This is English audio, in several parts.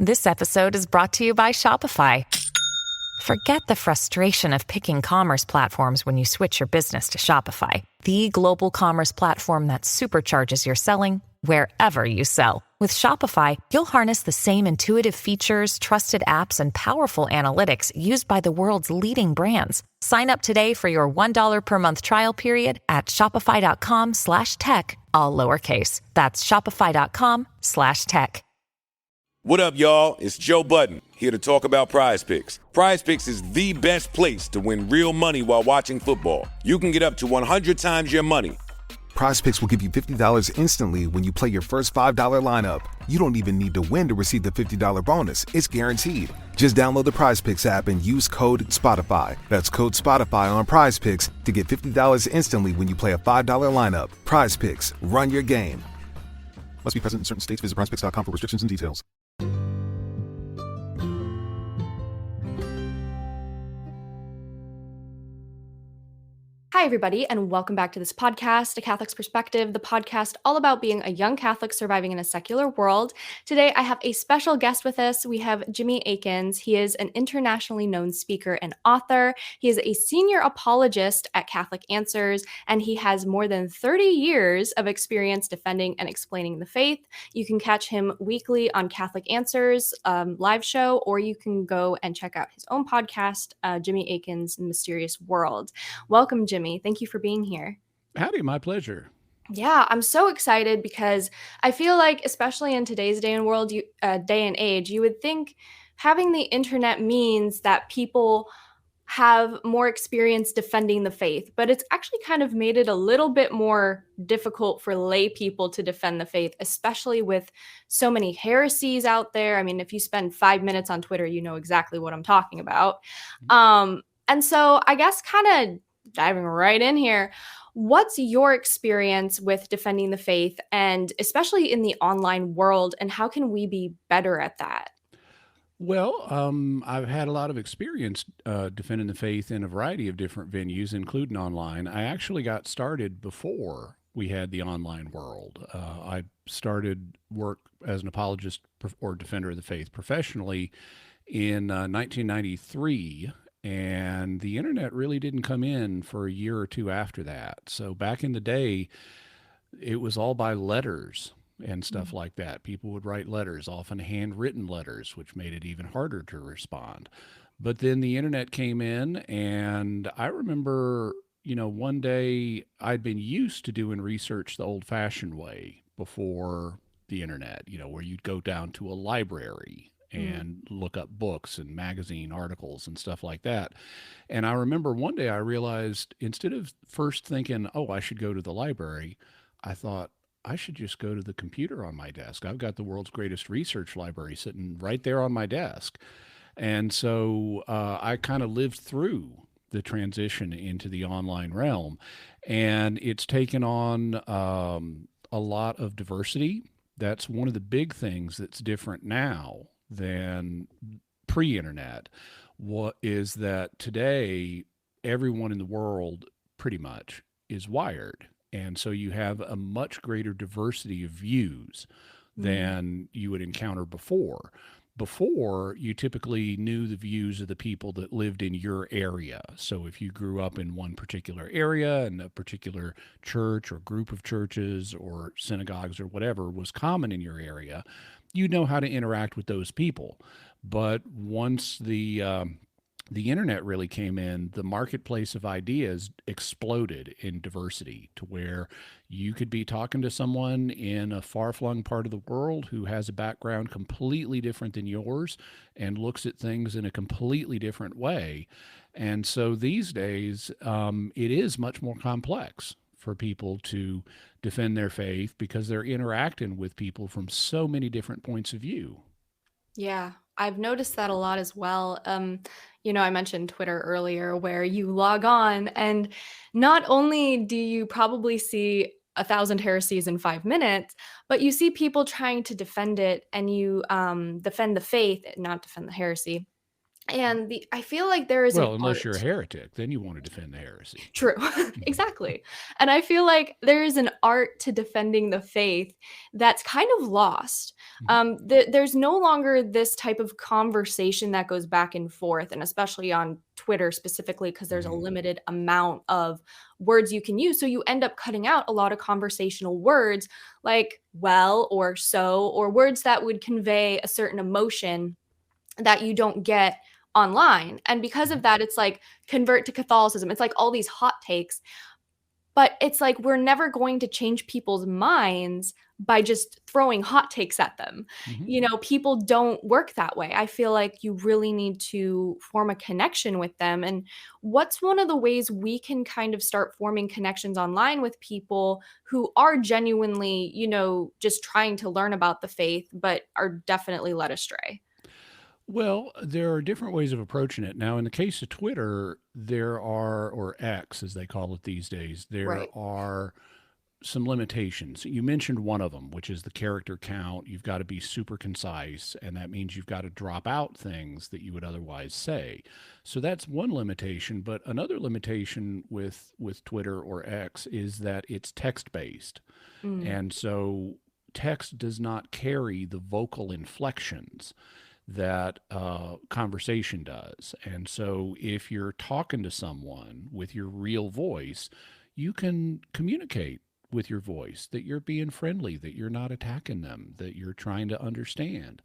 This episode is brought to you by Shopify. Forget the frustration of picking commerce platforms when you switch your business to Shopify, the global commerce platform that supercharges your selling wherever you sell. With Shopify, you'll harness the same intuitive features, trusted apps, and powerful analytics used by the world's leading brands. Sign up today for your $1 per month trial period at shopify.com/tech, all lowercase. That's shopify.com/tech. What up, y'all? It's Joe Budden, here to talk about Prize Picks. Prize Picks is the best place to win real money while watching football. You can get up to 100 times your money. Prize Picks will give you $50 instantly when you play your first $5 lineup. You don't even need to win to receive the $50 bonus. It's guaranteed. Just download the Prize Picks app and use code SPOTIFY. That's code SPOTIFY on Prize Picks to get $50 instantly when you play a $5 lineup. Prize Picks. Run your game. Must be present in certain states. Visit prizepicks.com for restrictions and details. Hi, everybody, and welcome back to this podcast, A Catholic's Perspective, the podcast all about being a young Catholic surviving in a secular world. Today, I have a special guest with us. We have Jimmy Akins. He is an internationally known speaker and author. He is a senior apologist at Catholic Answers, and he has more than 30 years of experience defending and explaining the faith. You can catch him weekly on Catholic Answers live show, or you can go and check out his own podcast, Jimmy Akin's Mysterious World. Welcome, Jimmy. Thank you for being here. Howdy, my pleasure. Yeah, I'm so excited because I feel like, especially in today's day and age, you would think having the internet means that people have more experience defending the faith, but it's actually kind of made it a little bit more difficult for lay people to defend the faith, especially with so many heresies out there. I mean, if you spend 5 minutes on Twitter, you know exactly what I'm talking about. And so I guess kind of diving right in here, what's your experience with defending the faith, and especially in the online world, and how can we be better at that? Well, I've had a lot of experience defending the faith in a variety of different venues, including online. I actually got started before we had the online world. I started work as an apologist or defender of the faith professionally in 1993. And the internet really didn't come in for a year or two after that. So back in the day, it was all by letters and stuff like that. People would write letters, often handwritten letters, which made it even harder to respond. But then the internet came in, and I remember, one day I'd been used to doing research the old-fashioned way before the internet, where you'd go down to a library and look up books and magazine articles and stuff like that. And I remember one day I realized, instead of first thinking, oh, I should go to the library, I thought I should just go to the computer on my desk. I've got the world's greatest research library sitting right there on my desk. And so I kind of lived through the transition into the online realm. And it's taken on a lot of diversity. That's one of the big things that's different now than pre-internet. What is that today, everyone in the world pretty much is wired. And so you have a much greater diversity of views than you would encounter before. Before, you typically knew the views of the people that lived in your area. So if you grew up in one particular area and a particular church or group of churches or synagogues or whatever was common in your area, you know how to interact with those people. But once the internet really came in, the marketplace of ideas exploded in diversity to where you could be talking to someone in a far-flung part of the world who has a background completely different than yours and looks at things in a completely different way. And so these days, it is much more complex for people to defend their faith because they're interacting with people from so many different points of view. Yeah, I've noticed that a lot as well. I mentioned Twitter earlier, where you log on and not only do you probably see 1,000 heresies in 5 minutes, but you see people trying to defend it, and you defend the faith, not defend the heresy. And I feel like there is an Well, unless you're a art. heretic, then you want to defend the heresy. True. Exactly. And I feel like there is an art to defending the faith that's kind of lost. Mhm. There's no longer this type of conversation that goes back and forth, and especially on Twitter specifically, because there's a Mhm. limited amount of words you can use. So you end up cutting out a lot of conversational words like well or so, or words that would convey a certain emotion that you don't get online. And because of Mhm. that, it's like convert to Catholicism. It's like all these hot takes, but it's like we're never going to change people's minds by just throwing hot takes at them. Mhm. People don't work that way. I feel like you really need to form a connection with them. And what's one of the ways we can kind of start forming connections online with people who are genuinely, just trying to learn about the faith, but are definitely led astray? Well, there are different ways of approaching it. Now, in the case of Twitter, there are, or X as they call it these days, there Right. are some limitations. You mentioned one of them, which is the character count. You've got to be super concise, and that means you've got to drop out things that you would otherwise say. So that's one limitation. But another limitation with Twitter or X is that it's text based, Mm. and so text does not carry the vocal inflections that conversation does. And so if you're talking to someone with your real voice, you can communicate with your voice that you're being friendly, that you're not attacking them, that you're trying to understand.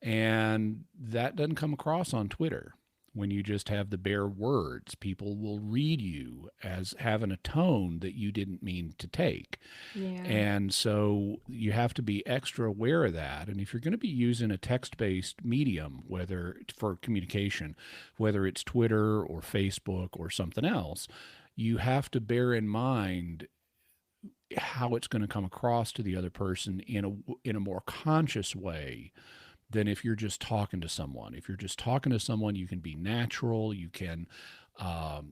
And that doesn't come across on Twitter. When you just have the bare words, people will read you as having a tone that you didn't mean to take. Yeah. And so you have to be extra aware of that. And if you're going to be using a text based medium, whether for communication, whether it's Twitter or Facebook or something else, you have to bear in mind how it's going to come across to the other person in a more conscious way than if you're just talking to someone. If you're just talking to someone, you can be natural. You can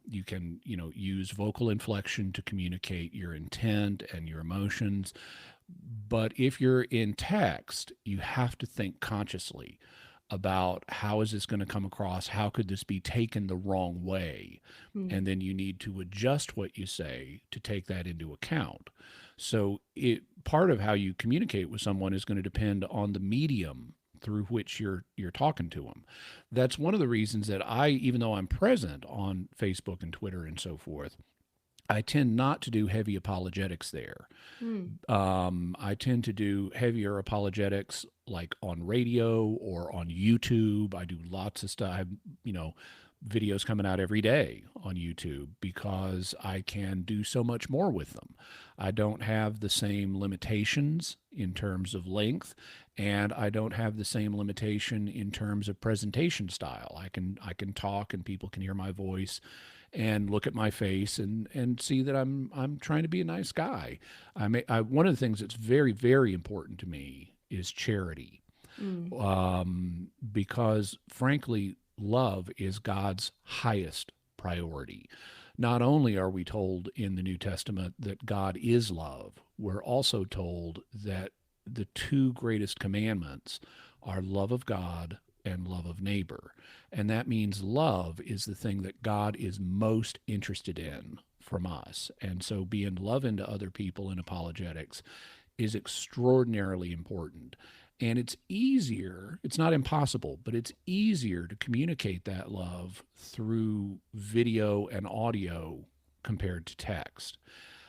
use vocal inflection to communicate your intent and your emotions. But if you're in text, you have to think consciously about how is this going to come across? How could this be taken the wrong way? Mm. And then you need to adjust what you say to take that into account. So part of how you communicate with someone is going to depend on the medium through which you're talking to them. That's one of the reasons that even though I'm present on Facebook and Twitter and so forth, I tend not to do heavy apologetics there. Mm. I tend to do heavier apologetics like on radio or on YouTube. I do lots of stuff. I have, videos coming out every day on YouTube because I can do so much more with them. I don't have the same limitations in terms of length, and I don't have the same limitation in terms of presentation style. I can talk and people can hear my voice and look at my face and see that I'm trying to be a nice guy. One of the things that's very, very important to me is charity, Mm. because frankly, love is God's highest priority. Not only are we told in the New Testament that God is love, we're also told that the two greatest commandments are love of God and love of neighbor. And that means love is the thing that God is most interested in from us. And so being loving to other people in apologetics is extraordinarily important. And it's not impossible, but it's easier to communicate that love through video and audio compared to text.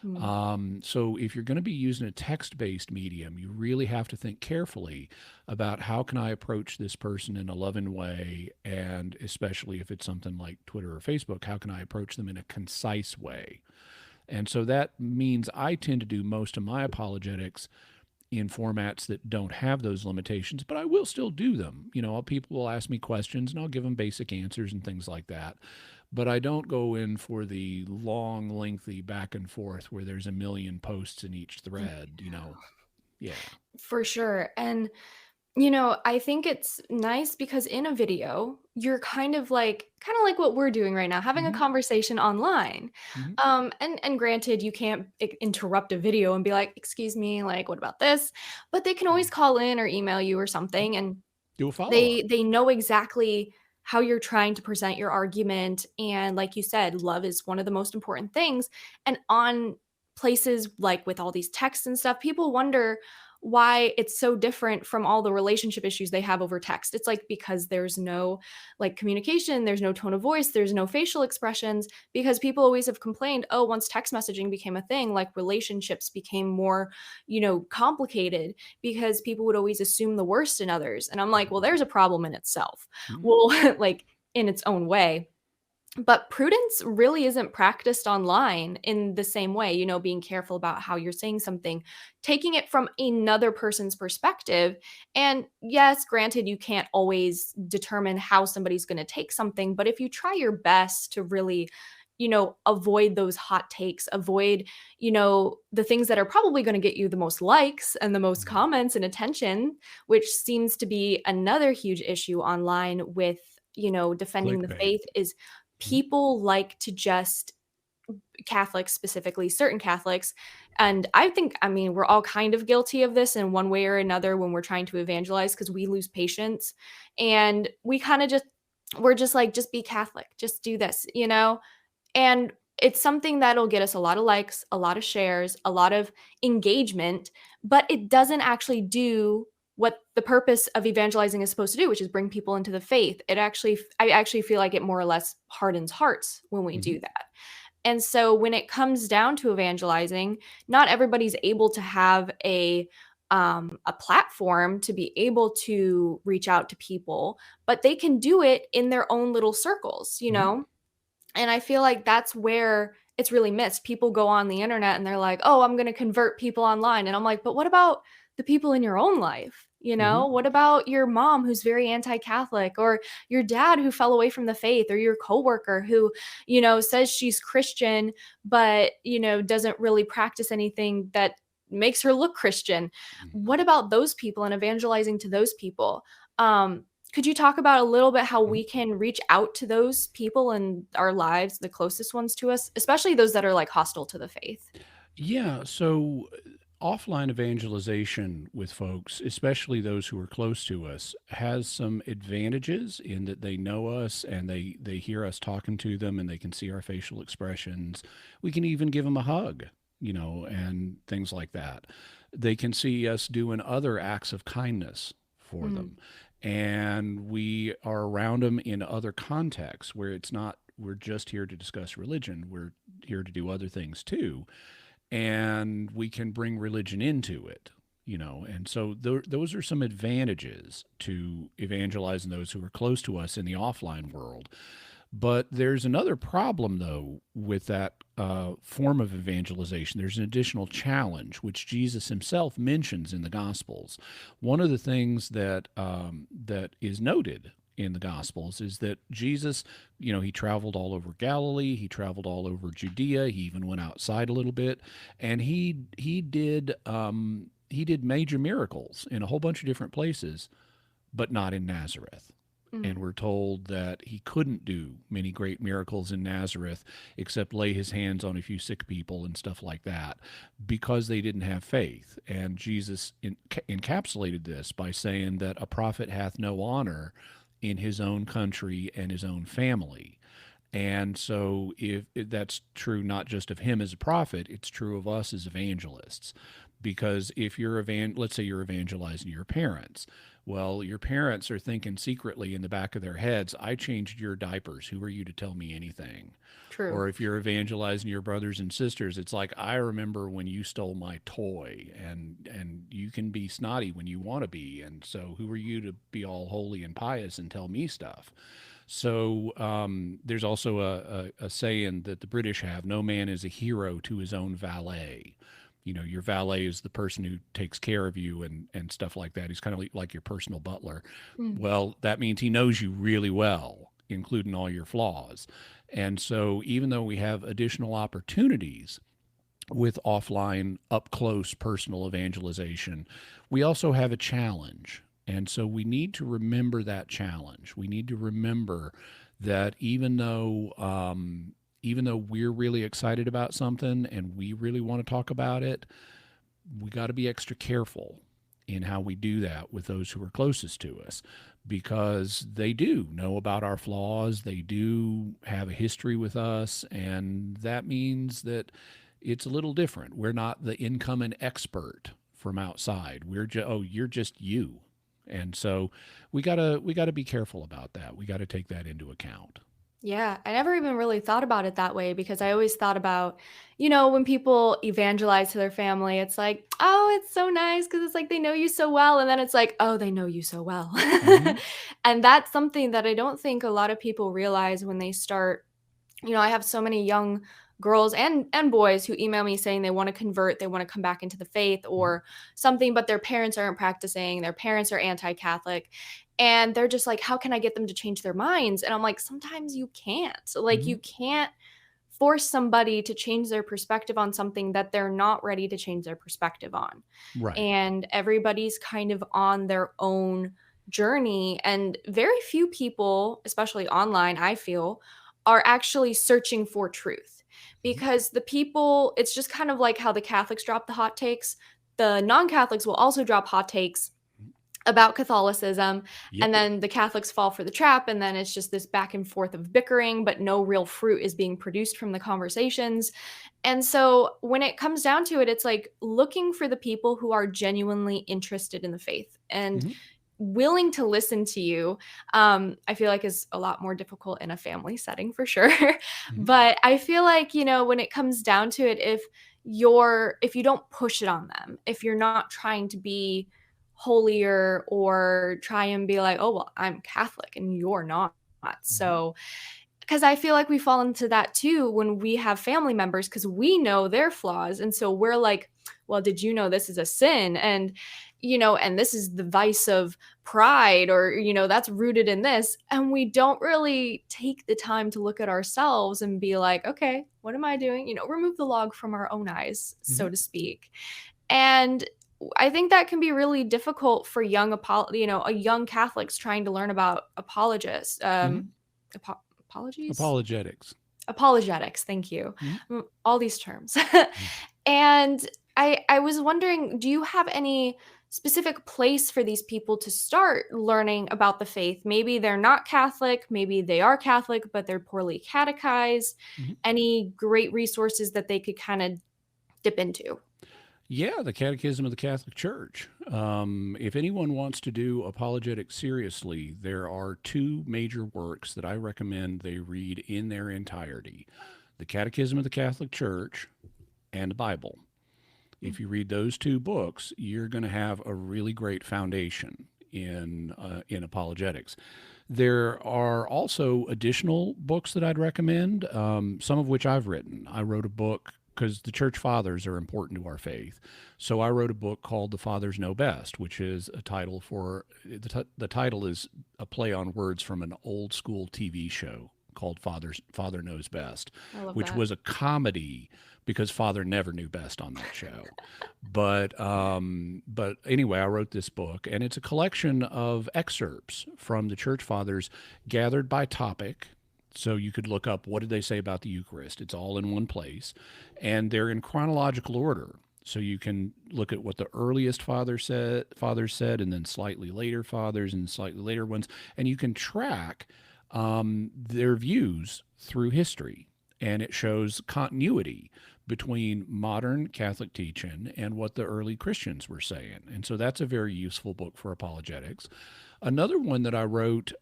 Mm. So if you're going to be using a text-based medium, you really have to think carefully about how can I approach this person in a loving way, and especially if it's something like Twitter or Facebook, how can I approach them in a concise way? And so that means I tend to do most of my apologetics in formats that don't have those limitations, but I will still do them. People will ask me questions and I'll give them basic answers and things like that. But I don't go in for the long, lengthy back and forth where there's a million posts in each thread. Yeah. For sure. And I think it's nice because in a video, you're kind of like what we're doing right now, having a Hmm. conversation online. Hmm. And granted, you can't interrupt a video and be like, "Excuse me, like, what about this?" But they can always call in or email you or something, and Do a follow up. they know exactly how you're trying to present your argument. And like you said, love is one of the most important things. And on places like with all these texts and stuff, people wonder why it's so different from all the relationship issues they have over text. It's like because there's no like communication, there's no tone of voice, there's no facial expressions, because people always have complained, oh, once text messaging became a thing, like relationships became more, complicated because people would always assume the worst in others. And I'm like, well, there's a problem in itself. Mhm. Well, like in its own way. But prudence really isn't practiced online in the same way, being careful about how you're saying something, taking it from another person's perspective. And yes, granted, you can't always determine how somebody's going to take something, but if you try your best to really, avoid those hot takes, avoid, the things that are probably going to get you the most likes and the most Mhm. comments and attention, which seems to be another huge issue online with, defending the Clickbait. faith, is Mhm. people like to just Catholics specifically, certain Catholics, and I think, I mean, we're all kind of guilty of this in one way or another when we're trying to evangelize because we lose patience and we kind of just we're just like, just be Catholic, just do this. And it's something that'll get us a lot of likes, a lot of shares, a lot of engagement, but it doesn't actually do what the purpose of evangelizing is supposed to do, which is bring people into the faith. I actually feel like it more or less hardens hearts when we Mhm. do that. And so when it comes down to evangelizing, not everybody's able to have a platform to be able to reach out to people, but they can do it in their own little circles, you Mhm. know? And I feel like that's where it's really missed. People go on the internet and they're like, "Oh, I'm going to convert people online." And I'm like, "But what about the people in your own life? Mhm. What about your mom who's very anti-Catholic, or your dad who fell away from the faith, or your coworker who, says she's Christian but, doesn't really practice anything that makes her look Christian? Mhm. What about those people and evangelizing to those people?" Could you talk about a little bit how Mhm. we can reach out to those people in our lives, the closest ones to us, especially those that are like hostile to the faith? Yeah, so offline evangelization with folks, especially those who are close to us, has some advantages in that they know us and they hear us talking to them and they can see our facial expressions. We can even give them a hug, and things like that. They can see us doing other acts of kindness for Mm, them. And we are around them in other contexts where it's not we're just here to discuss religion. We're here to do other things too, and we can bring religion into it, and so those are some advantages to evangelizing those who are close to us in the offline world. But there's another problem, though, with that form of evangelization. There's an additional challenge, which Jesus himself mentions in the Gospels. One of the things that is noted in the Gospels is that Jesus, he traveled all over Galilee, he traveled all over Judea, he even went outside a little bit, and he did major miracles in a whole bunch of different places, but not in Nazareth. And mm, we're told that he couldn't do many great miracles in Nazareth except lay his hands on a few sick people and stuff like that because they didn't have faith. And Jesus encapsulated this by saying that a prophet hath no honor in his own country and his own family. And so, if that's true not just of him as a prophet, it's true of us as evangelists. Because if let's say you're evangelizing your parents, well, your parents are thinking secretly in the back of their heads, I changed your diapers. Who are you to tell me anything? true. Or if you're evangelizing your brothers and sisters, it's like, I remember when you stole my toy, and you can be snotty when you want to be. And so who are you to be all holy and pious and tell me stuff? So there's also a saying that the British have: no man is a hero to his own valet. Your valet is the person who takes care of you and stuff like that. He's kind of like your personal butler. Mm, Well, that means he knows you really well, including all your flaws. And so even though we have additional opportunities with offline, up close personal evangelization, we also have a challenge. And so we need to remember that challenge. We need to remember that even though we're really excited about something and we really want to talk about it, we got to be extra careful in how we do that with those who are closest to us, because they do know about our flaws. They do have a history with us. And that means that it's a little different. We're not the incoming expert from outside. You're just you. And so we gotta be careful about that. We got to take that into account. Yeah, I never even really thought about it that way because I always thought about, when people evangelize to their family, it's like, oh, it's so nice because it's like they know you so well. And then it's like, oh, they know you so well. Hmm. And that's something that I don't think a lot of people realize when they start. I have so many young girls and boys who email me saying they want to convert, they want to come back into the faith or something, but their parents aren't practicing, their parents are anti-Catholic, and they're just like, how can I get them to change their minds? And I'm like, sometimes you can't. Like, Hmm. you can't force somebody to change their perspective on something that they're not ready to change their perspective on. Right. And everybody's kind of on their own journey. And very few people, especially online, I feel, are actually searching for truth. Mhm. Because the people, it's just kind of like how the Catholics drop the hot takes. The non Catholics will also drop hot takes about Catholicism, Yep. and then the Catholics fall for the trap, and then it's just this back and forth of bickering, but no real fruit is being produced from the conversations. And so when it comes down to it, it's like looking for the people who are genuinely interested in the faith and Hmm. willing to listen to you. I feel like is a lot more difficult in a family setting for sure. Hmm. But I feel like, when it comes down to it, if you don't push it on them, if you're not trying to be holier or try and be like, oh, well, I'm Catholic and you're not. Hmm. So, because I feel like we fall into that too when we have family members because we know their flaws. And so we're like, well, did you know this is a sin? And this is the vice of pride, or, that's rooted in this. And we don't really take the time to look at ourselves and be like, okay, what am I doing? Remove the log from our own eyes, Hmm. so to speak. And I think that can be really difficult for young Catholics trying to learn about apologists, Hmm. apologies, Apologetics. apologetics. Thank you. Hmm. All these terms. And I was wondering, do you have any specific place for these people to start learning about the faith? Maybe they're not Catholic, maybe they are Catholic, but they're poorly catechized. Hmm. Any great resources that they could kind of dip into? Yeah, the Catechism of the Catholic Church. If anyone wants to do apologetics seriously, there are two major works that I recommend they read in their entirety: the Catechism of the Catholic Church and the Bible. If you read those two books, you're going to have a really great foundation in apologetics. There are also additional books that I'd recommend, some of which I've written. I wrote a book because the church fathers are important to our faith. So I wrote a book called The Fathers Know Best, which is a title for the title is a play on words from an old school TV show called Father Knows Best, I love which that. was a comedy because Father never knew best on that show. But anyway, I wrote this book, and it's a collection of excerpts from the church fathers gathered by topic. So you could look up what did they say about the Eucharist. It's all in one place, and they're in chronological order. So you can look at what the earliest fathers said, and then slightly later fathers and slightly later ones, and you can track their views through history, and it shows continuity between modern Catholic teaching and what the early Christians were saying. And so that's a very useful book for apologetics. Another one that I wrote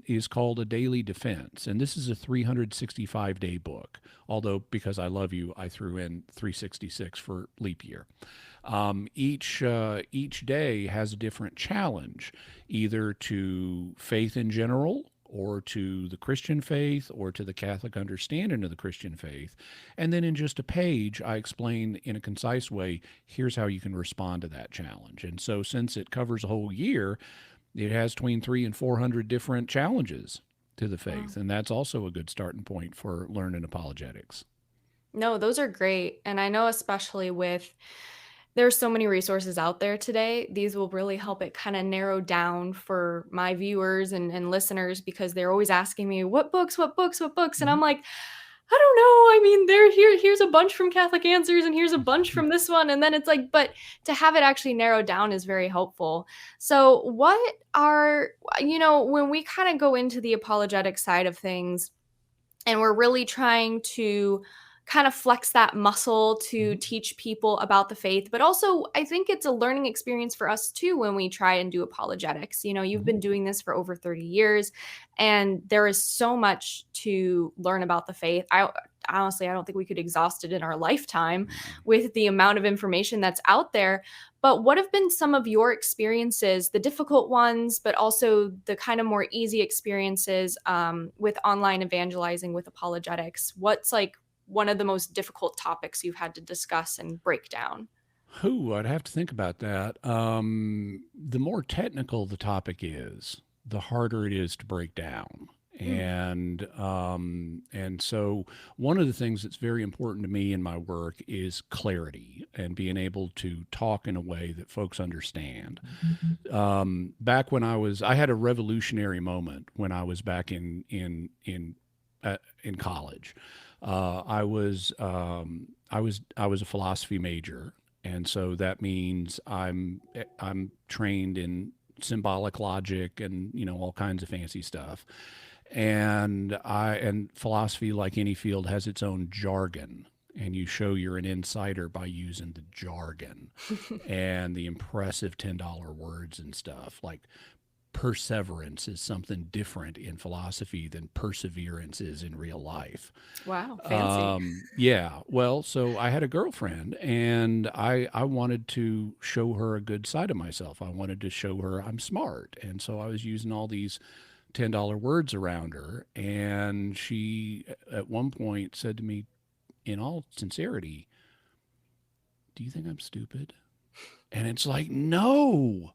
is called A Daily Defense, and this is a 365-day book. Although, because I love you, I threw in 366 for leap year. Each day has a different challenge, either to faith in general, or to the Christian faith, or to the Catholic understanding of the Christian faith. And then in just a page, I explain in a concise way, here's how you can respond to that challenge. And so since it covers a whole year, it has between 300 and 400 different challenges to the Wow. faith. And that's also a good starting point for learning apologetics. No, those are great. And I know especially with there's so many resources out there today, these will really help it kind of narrow down for my viewers and listeners because they're always asking me, what books, what books, what books? And Mm-hmm. I'm like, I don't know. I mean, here's a bunch from Catholic Answers and here's a bunch from this one. And then it's like, but to have it actually narrowed down is very helpful. So what are, when we kind of go into the apologetic side of things and we're really trying to kind of flex that muscle to teach people about the faith, but also I think it's a learning experience for us too when we try and do apologetics. You've been doing this for over 30 years and there is so much to learn about the faith. Honestly, I don't think we could exhaust it in our lifetime with the amount of information that's out there. But what have been some of your experiences, the difficult ones, but also the kind of more easy experiences with online evangelizing with apologetics? What's like one of the most difficult topics you've had to discuss and break down? I'd have to think about that. The more technical the topic is, the harder it is to break down. And so one of the things that's very important to me in my work is clarity and being able to talk in a way that folks understand. Back when I had a revolutionary moment when I was back in college. I was a philosophy major, and so that means I'm trained in symbolic logic and all kinds of fancy stuff. And philosophy, like any field, has its own jargon, and you show you're an insider by using the jargon and the impressive $10 words and stuff. Like perseverance is something different in philosophy than perseverance is in real life. Wow, fancy. Yeah. Well, so I had a girlfriend, and I wanted to show her a good side of myself. I wanted to show her I'm smart, and so I was using all these $10 words around her. And she, at one point, said to me, in all sincerity, "Do you think I'm stupid?" And it's like, no,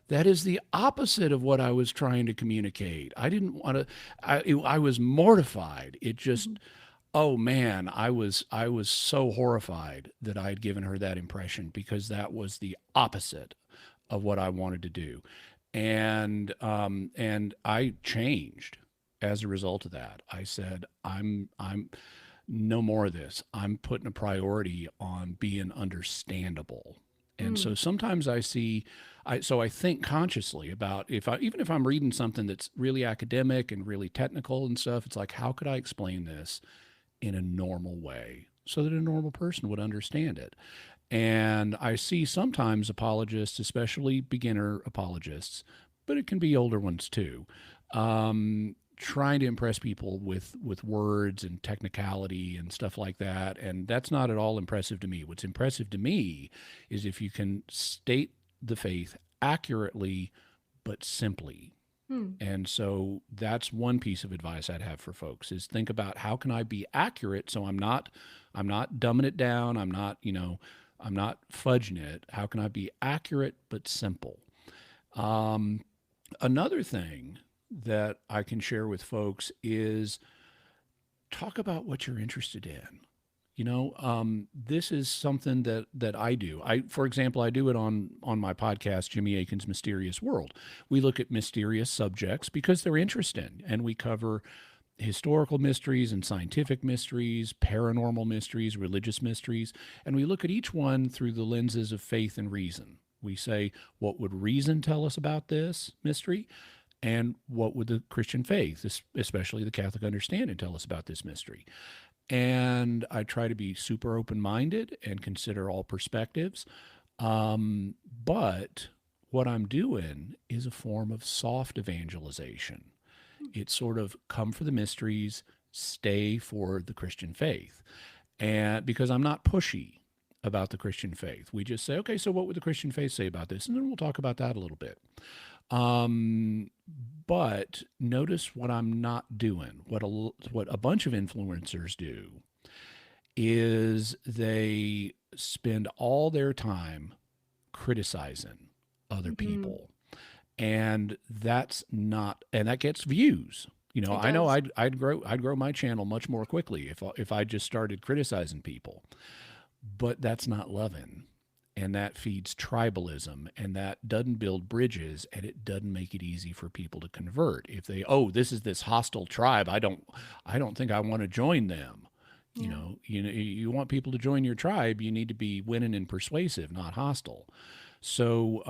that is the opposite of what I was trying to communicate. I didn't want to, I was mortified. It just, oh man, I was so horrified that I had given her that impression, because that was the opposite of what I wanted to do. And I changed as a result of that. I said, I'm no more of this. I'm putting a priority on being understandable. And so sometimes I think consciously about, even if I'm reading something that's really academic and really technical and stuff, it's like, how could I explain this in a normal way so that a normal person would understand it? And I see sometimes apologists, especially beginner apologists, but it can be older ones too, trying to impress people with words and technicality and stuff like that. And that's not at all impressive to me. What's impressive to me is if you can state the faith accurately but simply. And so that's one piece of advice I'd have for folks, is think about, how can I be accurate so I'm not dumbing it down, I'm not fudging it. How can I be accurate but simple? Another thing that I can share with folks is talk about what you're interested in. This is something that I do. For example, I do it on my podcast, Jimmy Akin's Mysterious World. We look at mysterious subjects because they're interesting, and we cover historical mysteries and scientific mysteries, paranormal mysteries, religious mysteries, and we look at each one through the lenses of faith and reason. We say, what would reason tell us about this mystery? And what would the Christian faith, especially the Catholic understanding, tell us about this mystery? And I try to be super open-minded and consider all perspectives. But what I'm doing is a form of soft evangelization. It's sort of come for the mysteries, stay for the Christian faith. And because I'm not pushy about the Christian faith, we just say, okay, so what would the Christian faith say about this? And then we'll talk about that a little bit. But notice what I'm not doing. What a bunch of influencers do is they spend all their time criticizing other people. And that gets views. I know I'd grow my channel much more quickly if I just started criticizing people. But that's not loving. And that feeds tribalism, and that doesn't build bridges, and it doesn't make it easy for people to convert. If this is this hostile tribe, I don't think I want to join them. Yeah. You want people to join your tribe, you need to be winning and persuasive, not hostile. So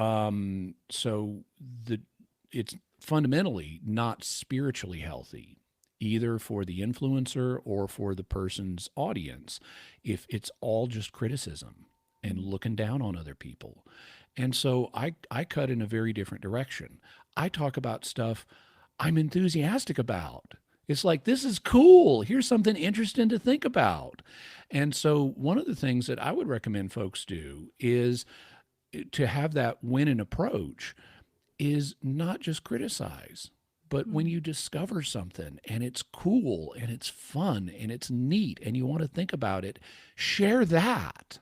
it's fundamentally not spiritually healthy, either for the influencer or for the person's audience, if it's all just criticism and looking down on other people. And so I cut in a very different direction. I talk about stuff I'm enthusiastic about. It's like, this is cool. Here's something interesting to think about. And so, one of the things that I would recommend folks do is to have that win and approach is not just criticize, but when you discover something and it's cool and it's fun and it's neat and you want to think about it, share that.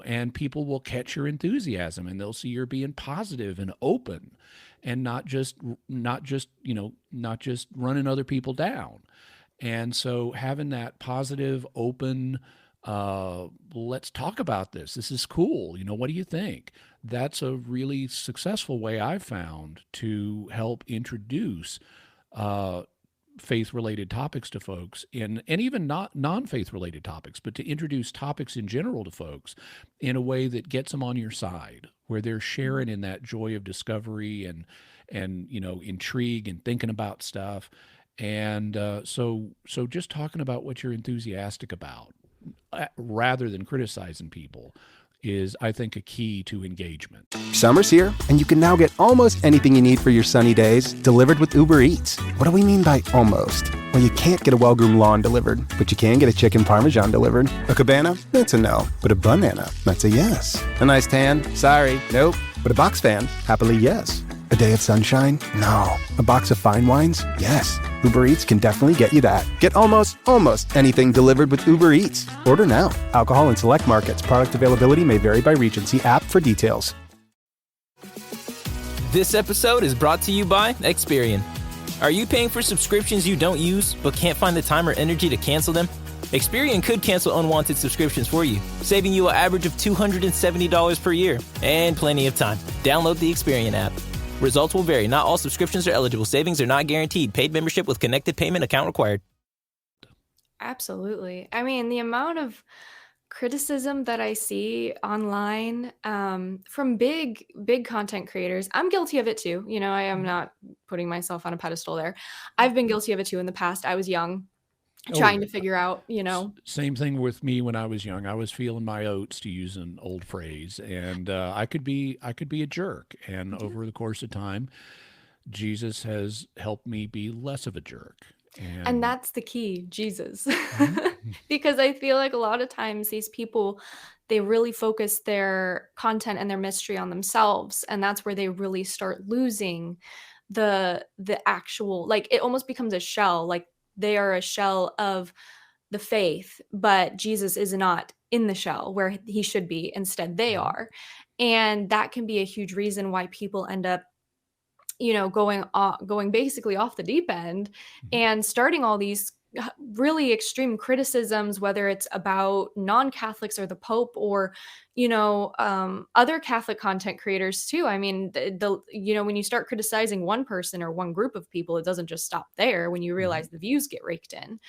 And people will catch your enthusiasm and they'll see you're being positive and open and not just running other people down. And so having that positive, open, let's talk about this. This is cool. What do you think? That's a really successful way I've found to help introduce faith-related topics to folks, and even not non-faith-related topics, but to introduce topics in general to folks in a way that gets them on your side, where they're sharing in that joy of discovery and intrigue and thinking about stuff. And so just talking about what you're enthusiastic about, rather than criticizing people, is, I think, a key to engagement. Summer's here, and you can now get almost anything you need for your sunny days delivered with Uber Eats. What do we mean by almost? Well, you can't get a well-groomed lawn delivered, but you can get a chicken parmesan delivered. A cabana? That's a no. But a banana? That's a yes. A nice tan? Sorry, nope. But a box fan? Happily, yes. A day of sunshine? No. A box of fine wines? Yes. Uber Eats can definitely get you that. Get almost anything delivered with Uber Eats. Order now. Alcohol in select markets. Product availability may vary by region. See app for details. This episode is brought to you by Experian. Are you paying for subscriptions you don't use but can't find the time or energy to cancel them? Experian could cancel unwanted subscriptions for you, saving you an average of $270 per year and plenty of time. Download the Experian app. Results will vary. Not all subscriptions are eligible. Savings are not guaranteed. Paid membership with connected payment account required. Absolutely. I mean, the amount of criticism that I see online from big content creators, I'm guilty of it too. I am not putting myself on a pedestal there. I've been guilty of it too in the past. I was young, trying to figure out, Same thing with me when I was young. I was feeling my oats, to use an old phrase, and I could be a jerk. And over the course of time, Jesus has helped me be less of a jerk. And that's the key, Jesus. Because I feel like a lot of times these people, they really focus their content and their mystery on themselves, and that's where they really start losing the actual, like, it almost becomes a shell, like they are a shell of the faith, but Jesus is not in the shell where he should be. Instead, they are. And that can be a huge reason why people end up, going basically off the deep end and starting all these really extreme criticisms, whether it's about non-Catholics or the Pope or, other Catholic content creators too. I mean, when you start criticizing one person or one group of people, it doesn't just stop there when you realize the views get raked in.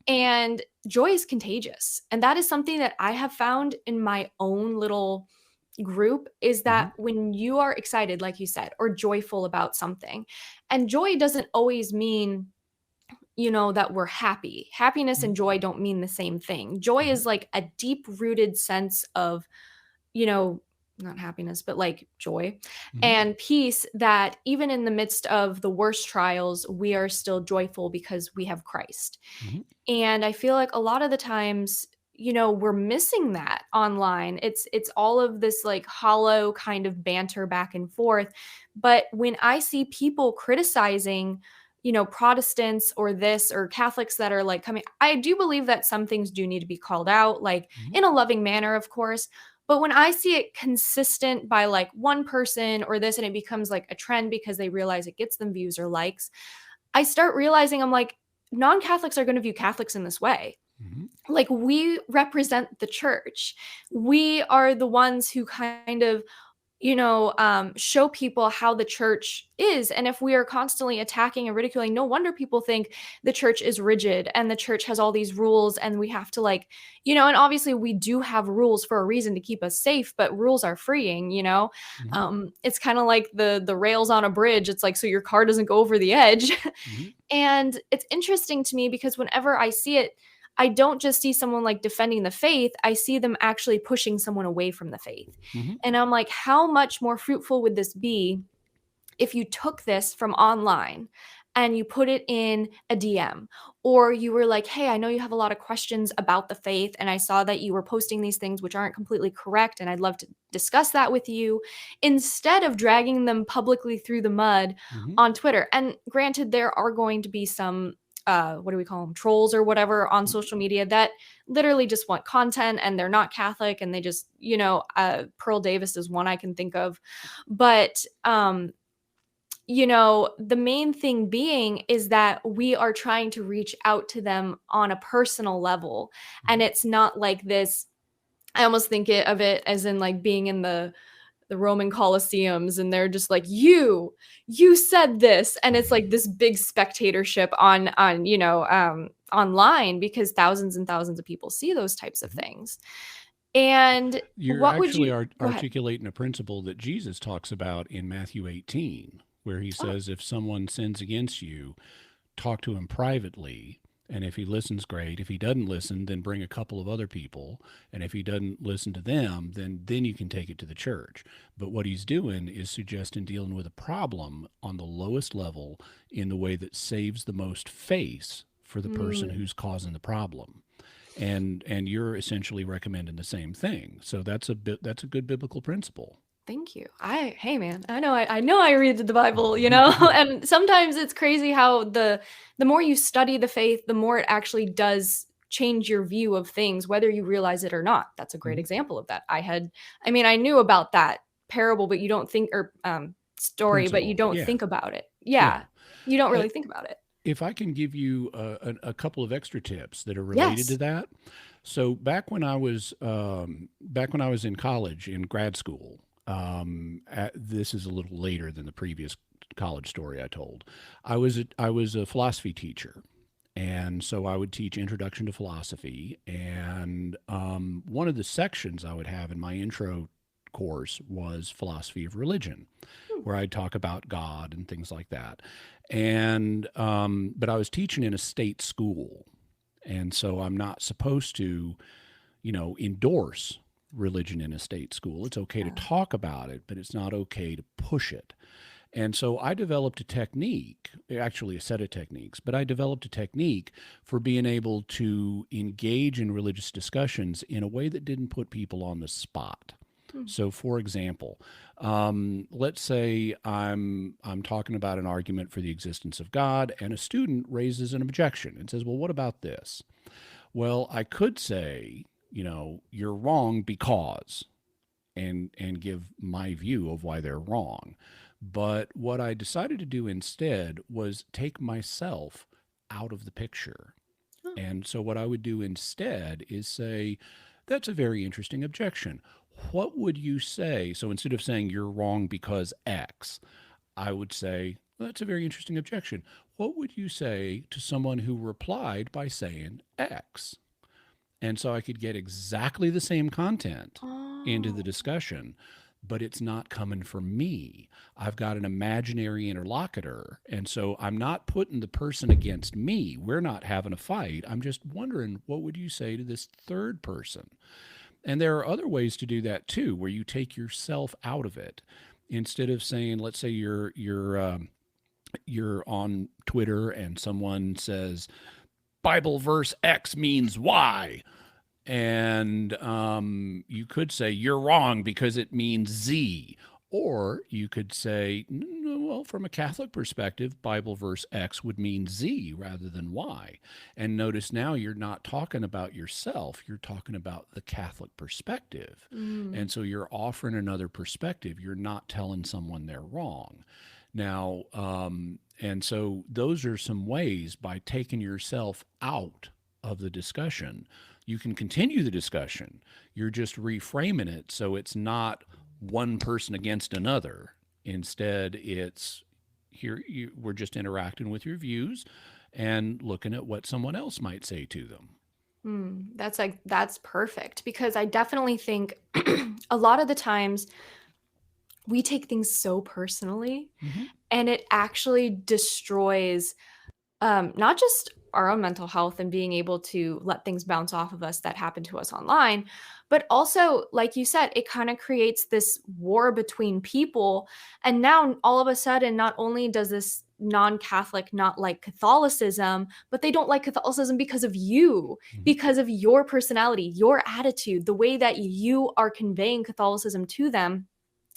And joy is contagious. And that is something that I have found in my own little group, is that when you are excited, like you said, or joyful about something, and joy doesn't always mean that we're happy. Happiness and joy don't mean the same thing. Joy is like a deep rooted sense of, not happiness, but like joy and peace, that even in the midst of the worst trials, we are still joyful because we have Christ. And I feel like a lot of the times, we're missing that online. It's all of this like hollow kind of banter back and forth. But when I see people criticizing, Protestants or this or Catholics that are like coming, I do believe that some things do need to be called out, like in a loving manner, of course. But when I see it consistent by like one person or this, and it becomes like a trend because they realize it gets them views or likes, I start realizing I'm like, non-Catholics are going to view Catholics in this way. Like, we represent the church. We are the ones who kind of show people how the church is. And if we are constantly attacking and ridiculing, no wonder people think the church is rigid and the church has all these rules and we have to and obviously we do have rules for a reason to keep us safe, but rules are freeing. It's kind of like the rails on a bridge. It's like, so your car doesn't go over the edge. Mm-hmm. And it's interesting to me because whenever I see it, I don't just see someone like defending the faith, I see them actually pushing someone away from the faith. Mm-hmm. And I'm like, how much more fruitful would this be if you took this from online and you put it in a DM, or you were like, hey, I know you have a lot of questions about the faith, and I saw that you were posting these things which aren't completely correct, and I'd love to discuss that with you, instead of dragging them publicly through the mud Mm-hmm. on Twitter. And granted, there are going to be some what do we call them, trolls or whatever on social media that literally just want content and they're not Catholic and they just, Pearl Davis is one I can think of. But, the main thing being is that we are trying to reach out to them on a personal level. And it's not like this, I almost think of it as in like being in the Roman Colosseums and they're just like, you said this. And it's like this big spectatorship on online, because thousands and thousands of people see those types of things. And you're what would actually you articulating a principle that Jesus talks about in Matthew 18, where he says, if someone sins against you, talk to him privately. And if he listens, great. If he doesn't listen, then bring a couple of other people. And if he doesn't listen to them, then you can take it to the church. But what he's doing is suggesting dealing with a problem on the lowest level in the way that saves the most face for the person who's causing the problem. And you're essentially recommending the same thing. So that's a good biblical principle. Thank you. Hey man, I know I read the Bible, and sometimes it's crazy how the more you study the faith, the more it actually does change your view of things, whether you realize it or not. That's a great example of that. I knew about that parable, but you don't think, or story, Principle. but you don't think about it. Yeah. You don't really think about it. If I can give you a couple of extra tips that are related to that. So back when I was in college, in grad school, this is a little later than the previous college story I told. I was a philosophy teacher, and so I would teach Introduction to Philosophy. And one of the sections I would have in my intro course was Philosophy of Religion, where I'd talk about God and things like that. And but I was teaching in a state school, and so I'm not supposed to, endorse religion in a state school. It's okay to talk about it, but it's not okay to push it. And so I developed a technique, actually a set of techniques, but I developed a technique for being able to engage in religious discussions in a way that didn't put people on the spot. So, for example, let's say I'm talking about an argument for the existence of God, and a student raises an objection and says, well, what about this? Well, I could say, you're wrong because, and give my view of why they're wrong. But what I decided to do instead was take myself out of the picture. And so what I would do instead is say, that's a very interesting objection. What would you say? So instead of saying you're wrong because X, I would say, well, that's a very interesting objection. What would you say to someone who replied by saying X? And so I could get exactly the same content into the discussion, but it's not coming from me. I've got an imaginary interlocutor. And so I'm not putting the person against me. We're not having a fight. I'm just wondering, what would you say to this third person? And there are other ways to do that too, where you take yourself out of it. Instead of saying, let's say you're on Twitter and someone says, Bible verse X means Y. And you could say, you're wrong because it means Z. Or you could say, no, well, from a Catholic perspective, Bible verse X would mean Z rather than Y. And notice now you're not talking about yourself, you're talking about the Catholic perspective. And so you're offering another perspective. You're not telling someone they're wrong. Now, and so those are some ways, by taking yourself out of the discussion, you can continue the discussion. You're just reframing it so it's not one person against another. Instead, it's we're just interacting with your views and looking at what someone else might say to them. That's perfect, because I definitely think a lot of the times we take things so personally, and it actually destroys not just our own mental health and being able to let things bounce off of us that happen to us online, but also, like you said, it kind of creates this war between people. And now all of a sudden, not only does this non-Catholic not like Catholicism, but they don't like Catholicism because of you, because of your personality, your attitude, the way that you are conveying Catholicism to them,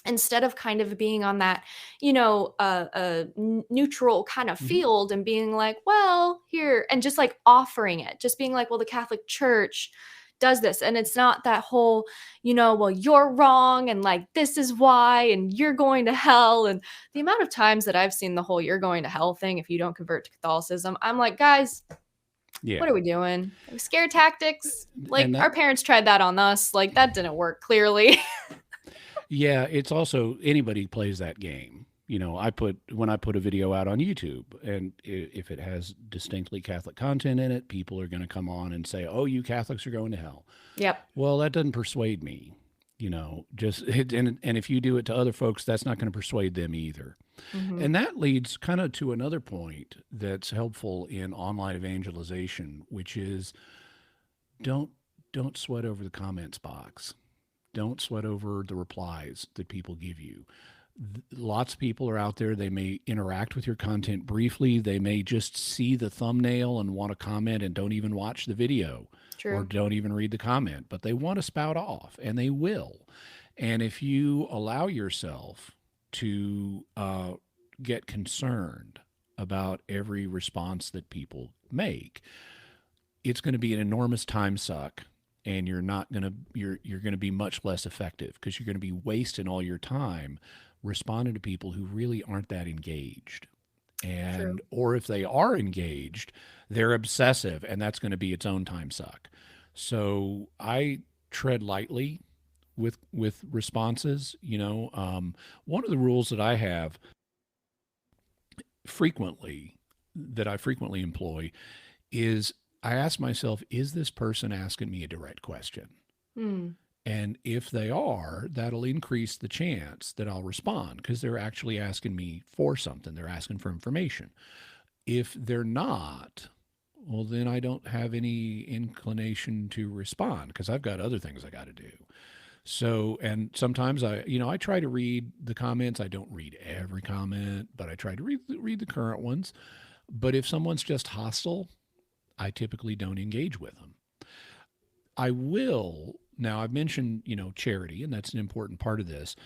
instead of kind of being on that, neutral kind of field and being like, well, here, and just like offering it, just being like, well, the Catholic Church does this. And it's not that whole, well, you're wrong, and like, this is why, and you're going to hell. And the amount of times that I've seen the whole you're going to hell thing if you don't convert to Catholicism, I'm like, guys, what are we doing? Scare tactics? Like, our parents tried that on us. Like, that didn't work, clearly. Yeah, it's also anybody plays that game. When I put a video out on YouTube, and if it has distinctly Catholic content in it, people are going to come on and say, "Oh, you Catholics are going to hell." Yep. Well, that doesn't persuade me. And if you do it to other folks, that's not going to persuade them either. And that leads kind of to another point that's helpful in online evangelization, which is don't sweat over the comments box. Don't sweat over the replies that people give you. Lots of people are out there. They may interact with your content briefly. They may just see the thumbnail and want to comment and don't even watch the video. True. Or don't even read the comment, but they want to spout off, and they will. And if you allow yourself to get concerned about every response that people make, it's going to be an enormous time suck. And you're going to be much less effective, because you're going to be wasting all your time responding to people who really aren't that engaged. And or if they are engaged, they're obsessive, and that's going to be its own time suck. So I tread lightly with responses. One of the rules that I have that I frequently employ is, I ask myself, is this person asking me a direct question? And if they are, that'll increase the chance that I'll respond, because they're actually asking me for something. They're asking for information. If they're not, well, then I don't have any inclination to respond, because I've got other things I got to do. So, and sometimes I try to read the comments. I don't read every comment, but I try to read the current ones. But if someone's just hostile, I typically don't engage with them. I will, now I've mentioned, charity, and that's an important part of this.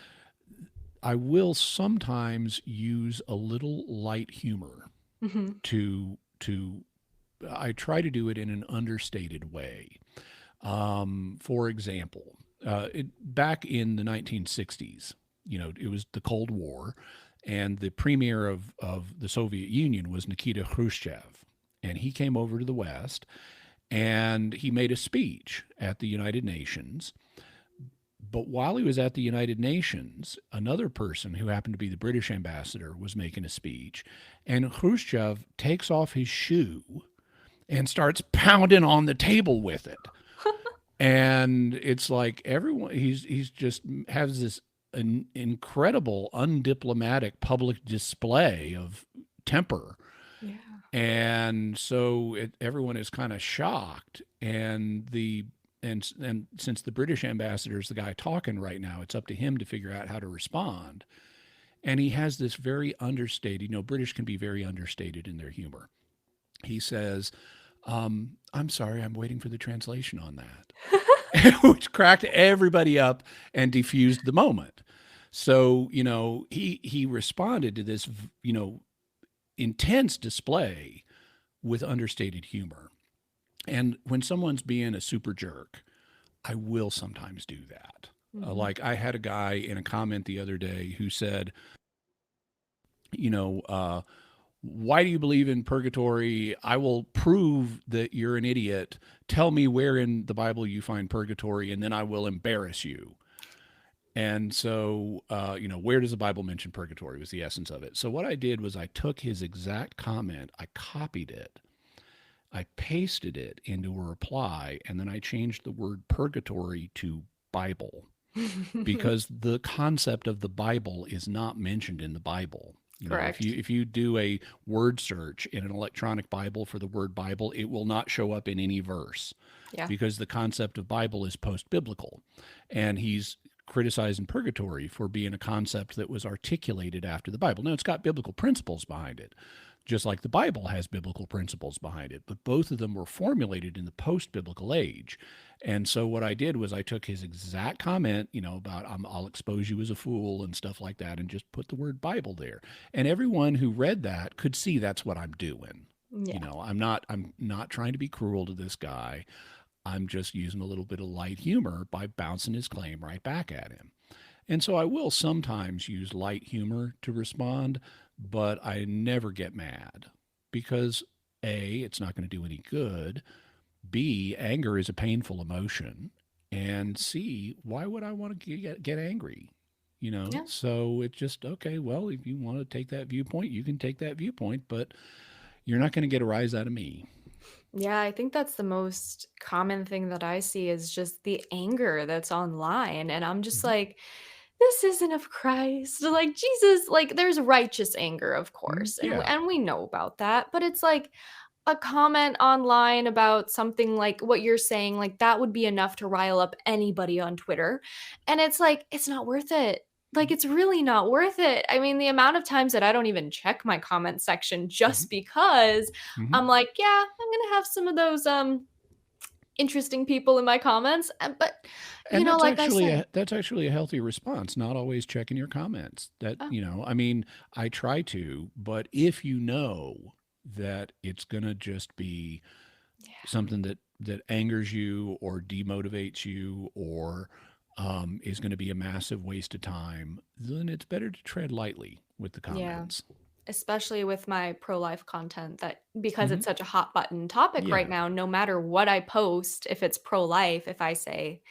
I will sometimes use a little light humor I try to do it in an understated way. For example, back in the 1960s, it was the Cold War, and the premier of the Soviet Union was Nikita Khrushchev. And he came over to the West, and he made a speech at the United Nations. But while he was at the United Nations, another person who happened to be the British ambassador was making a speech, and Khrushchev takes off his shoe and starts pounding on the table with it. And it's like he's just has this incredible undiplomatic public display of temper. Yeah. And so everyone is kind of shocked, and since the British ambassador is the guy talking right now, it's up to him to figure out how to respond. And he has this very understated, British can be very understated in their humor. He says, I'm sorry, I'm waiting for the translation on that, which cracked everybody up and defused the moment. So, he responded to this, intense display with understated humor. And when someone's being a super jerk, I will sometimes do that. Like I had a guy in a comment the other day who said, why do you believe in purgatory? I will prove that you're an idiot. Tell me where in the Bible you find purgatory, and then I will embarrass you. And so, where does the Bible mention purgatory was the essence of it. So what I did was I took his exact comment, I copied it, I pasted it into a reply, and then I changed the word purgatory to Bible because the concept of the Bible is not mentioned in the Bible. If Correct. you do a word search in an electronic Bible for the word Bible, it will not show up in any verse Yeah. because the concept of Bible is post-biblical. And he's criticizing purgatory for being a concept that was articulated after the Bible. Now, it's got biblical principles behind it, just like the Bible has biblical principles behind it, but both of them were formulated in the post-biblical age. And so what I did was I took his exact comment, about I'll expose you as a fool and stuff like that, and just put the word Bible there. And everyone who read that could see that's what I'm doing. Yeah. I'm not trying to be cruel to this guy. I'm just using a little bit of light humor by bouncing his claim right back at him. And so I will sometimes use light humor to respond, but I never get mad because A, it's not going to do any good. B, anger is a painful emotion. And C, why would I want to get angry? Yeah. So it's just, okay, well, if you want to take that viewpoint, you can take that viewpoint, but you're not going to get a rise out of me. Yeah, I think that's the most common thing that I see is just the anger that's online. And I'm just Mhm. like, this isn't of Christ. Like Jesus, like there's righteous anger, of course. And Yeah. and we know about that, but it's like a comment online about something like what you're saying, like that would be enough to rile up anybody on Twitter. And it's like, it's not worth it. Like, it's really not worth it. I mean, the amount of times that I don't even check my comment section Mhm. just because Mhm. I'm like, yeah, I'm gonna have some of those interesting people in my comments. But And that's like I actually said, a healthy response, not always checking your comments. That, oh, I mean, I try to, but if you know that it's going to just be yeah, something that angers you or demotivates you or is going to be a massive waste of time, then it's better to tread lightly with the yeah. comments. Especially with my pro-life content that because Hmm. it's such a hot button topic right Yeah. now, no matter what I post, if it's pro-life, if I say,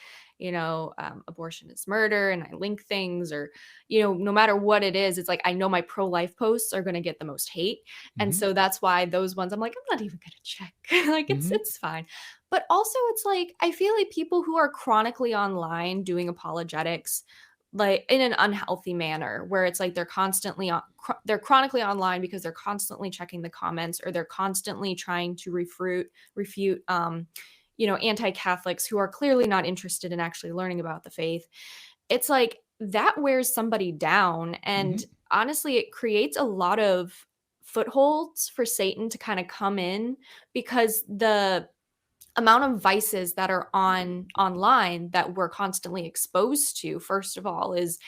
abortion is murder and I link things or, no matter what it is, it's like I know my pro-life posts are going to get the most hate. And Hmm. so that's why those ones I'm like, I'm not even going to check. Like Hmm. it's fine. But also it's like I feel like people who are chronically online doing apologetics like in an unhealthy manner where it's like they're constantly they're chronically online because they're constantly checking the comments or they're constantly trying to refute anti-Catholics who are clearly not interested in actually learning about the faith. It's like that wears somebody down, Hmm. and honestly it creates a lot of footholds for Satan to kind of come in because the amount of vices that are online that we're constantly exposed to first of all is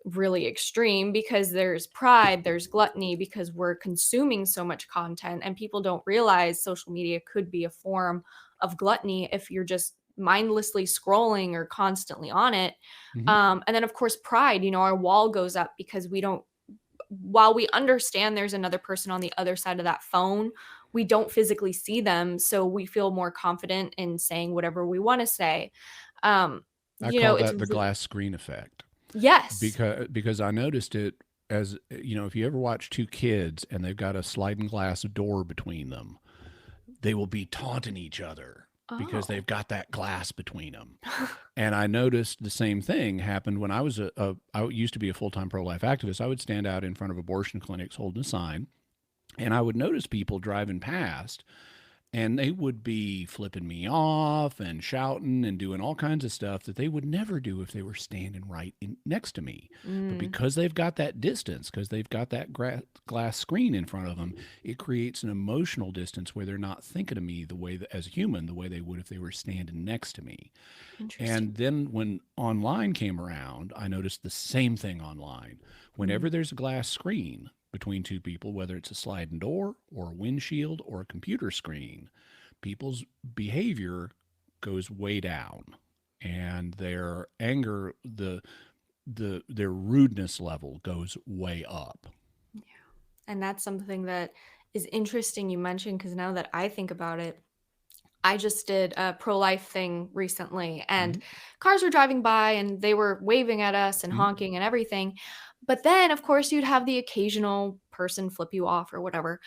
really extreme because there's pride, there's gluttony because we're consuming so much content and people don't realize social media could be a form of gluttony if you're just mindlessly scrolling or constantly on it. Hmm. And then of course pride, our wall goes up because we don't while we understand there's another person on the other side of that phone, we don't physically see them. So we feel more confident in saying whatever we want to say. Um, I call it's that the glass screen effect. yes. Because I noticed it as if you ever watch two kids and they've got a sliding glass door between them, they will be taunting each other because Oh. they've got that glass between them. And I noticed the same thing happened when I was I used to be a full-time pro-life activist. I would stand out in front of abortion clinics holding a sign, and I would notice people driving past and they would be flipping me off and shouting and doing all kinds of stuff that they would never do if they were standing next to me. But Mm, because they've got that distance, because they've got that glass screen in front of them, it creates an emotional distance where they're not thinking of me the way that, as a human, the way they would if they were standing next to me. interesting. And then when online came around, I noticed the same thing online. Whenever Mm, there's a glass screen between two people, whether it's a sliding door or a windshield or a computer screen, people's behavior goes way down and their anger, their rudeness level goes way up. yeah. And that's something that is interesting you mentioned because now that I think about it, I just did a pro-life thing recently, and Mhm. cars were driving by and they were waving at us and Mhm. honking and everything. But then, of course, you'd have the occasional person flip you off or whatever.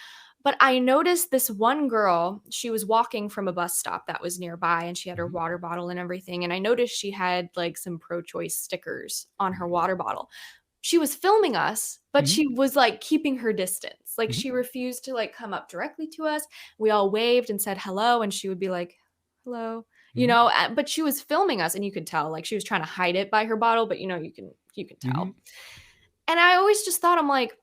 But I noticed this one girl, she was walking from a bus stop that was nearby and she had her Mhm. water bottle and everything. And I noticed she had like some pro-choice stickers on her water bottle. She was filming us, but Mhm. she was like keeping her distance. Like Mhm. she refused to like come up directly to us. We all waved and said hello, and she would be like, hello, Mhm. but she was filming us and you could tell like she was trying to hide it by her bottle, but you can Mhm. tell. And I always just thought, I'm like,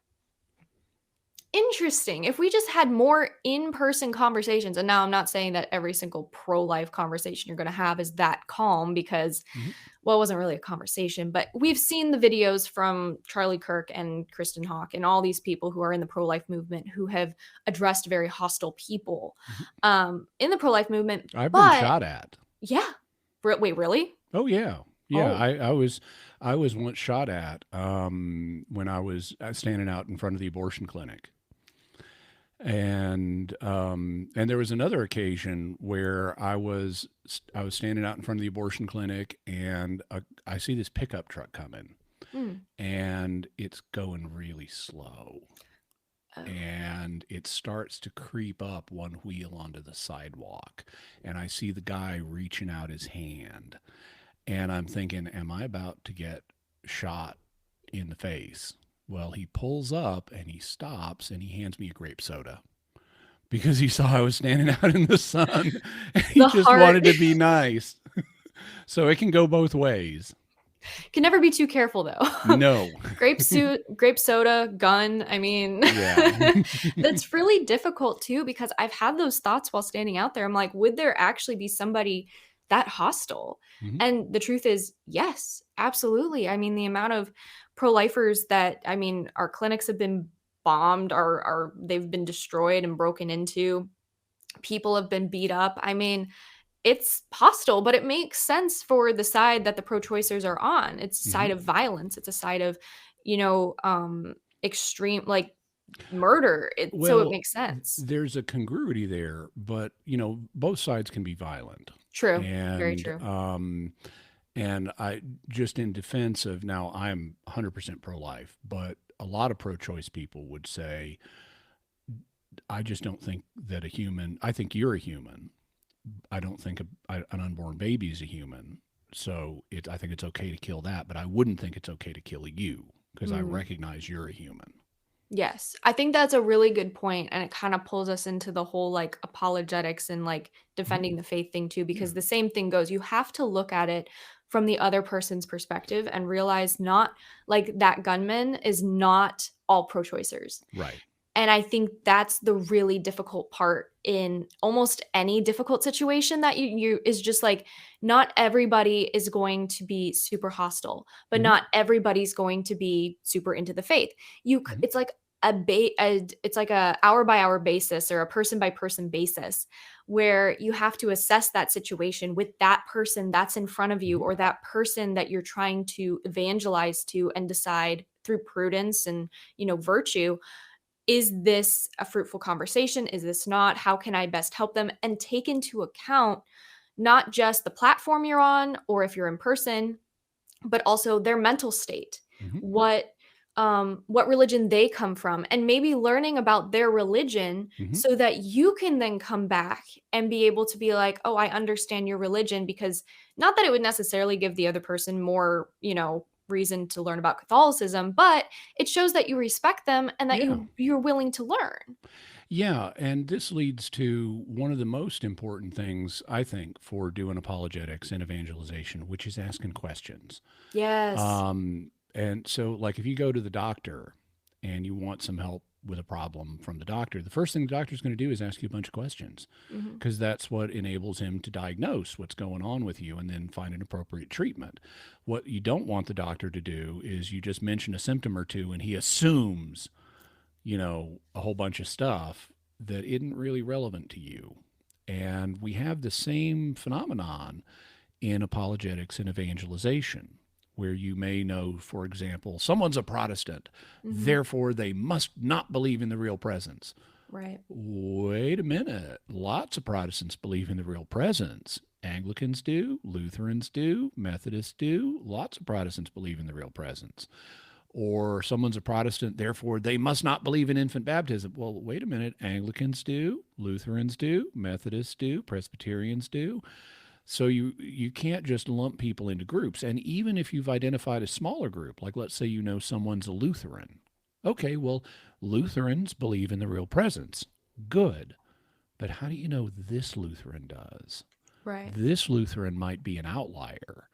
interesting. If we just had more in-person conversations, and now I'm not saying that every single pro-life conversation you're going to have is that calm because, Mhm. well, it wasn't really a conversation, but we've seen the videos from Charlie Kirk and Kristen Hawk and all these people who are in the pro-life movement who have addressed very hostile people Mhm. in the pro-life movement. I've been But shot at. yeah, wait, really? Oh yeah, yeah. Oh, I was once shot at when I was standing out in front of the abortion clinic, and there was another occasion where I was standing out in front of the abortion clinic, and I see this pickup truck coming, mm, and it's going really slow, oh. and it starts to creep up one wheel onto the sidewalk, and I see the guy reaching out his hand. And I'm thinking, am I about to get shot in the face? Well, he pulls up and he stops and he hands me a grape soda because he saw I was standing out in the sun and he The just heart wanted to be nice. So it can go both ways. can never be too careful though. No. Grape soda, gun. I mean, Yeah. that's really difficult too because I've had those thoughts while standing out there. I'm like, would there actually be somebody that hostile? Mhm. And the truth is, yes, absolutely. I mean, the amount of pro-lifers that our clinics have been bombed, are they've been destroyed and broken into. People have been beat up. I mean, it's hostile, but it makes sense for the side that the pro-choicers are on. It's a Mhm. side of violence. It's a side of, you know, um, extreme like murder. So it Well, makes sense. there's a congruity there, but both sides can be violent. True. Very And true. I just in defense of now I'm 100% pro-life, but a lot of pro-choice people would say I just don't think that I think you're a human. I don't think an unborn baby is a human. So I think it's okay to kill that, but I wouldn't think it's okay to kill you because I Mm. recognize you're a human. Yes. I think that's a really good point, and it kind of pulls us into the whole like apologetics and like Mhm. defending the faith thing too, Yeah. because the same thing goes. You have to look at it from the other person's perspective and realize not like that gunman is not all pro-choicers. Right. And I think that's the really difficult part in almost any difficult situation that you is just like not everybody is going to be super hostile, but Mhm. not everybody's going to be super into the faith. Mhm. It's like it's like a hour by hour basis or a person by person basis where you have to assess that situation with that person that's in front of you Mhm. or that person that you're trying to evangelize to and decide through prudence and virtue, is this a fruitful conversation? Is this not? How can I best help them? And take into account not just the platform you're on or if you're in person, but also their mental state, Mhm. what religion they come from, and maybe learning about their religion Mhm. so that you can then come back and be able to be like, oh, I understand your religion, because not that it would necessarily give the other person more, reason to learn about Catholicism, but it shows that you respect them and that Yeah. you're willing to learn. Yeah, and this leads to one of the most important things I think for doing apologetics and evangelization, which is asking questions. Yes. And so, like, if you go to the doctor and you want some help with a problem from the doctor, the first thing the doctor's going to do is ask you a bunch of questions Mhm. because that's what enables him to diagnose what's going on with you and then find an appropriate treatment. What you don't want the doctor to do is you just mention a symptom or two and he assumes a whole bunch of stuff that isn't really relevant to you. And we have the same phenomenon in apologetics and evangelization, where you may know, for example, someone's a Protestant, Mhm. therefore they must not believe in the real presence. Right. Wait a minute. Lots of Protestants believe in the real presence. Anglicans do, Lutherans do, Methodists do. Lots of Protestants believe in the real presence. Or someone's a Protestant, therefore they must not believe in infant baptism. Well, wait a minute. Anglicans do, Lutherans do, Methodists do, Presbyterians do. So you can't just lump people into groups. And even if you've identified a smaller group, like let's say you know someone's a Lutheran. Okay, well, Lutherans believe in the real presence. Good. But how do you know this Lutheran does? Right. This Lutheran might be an outlier.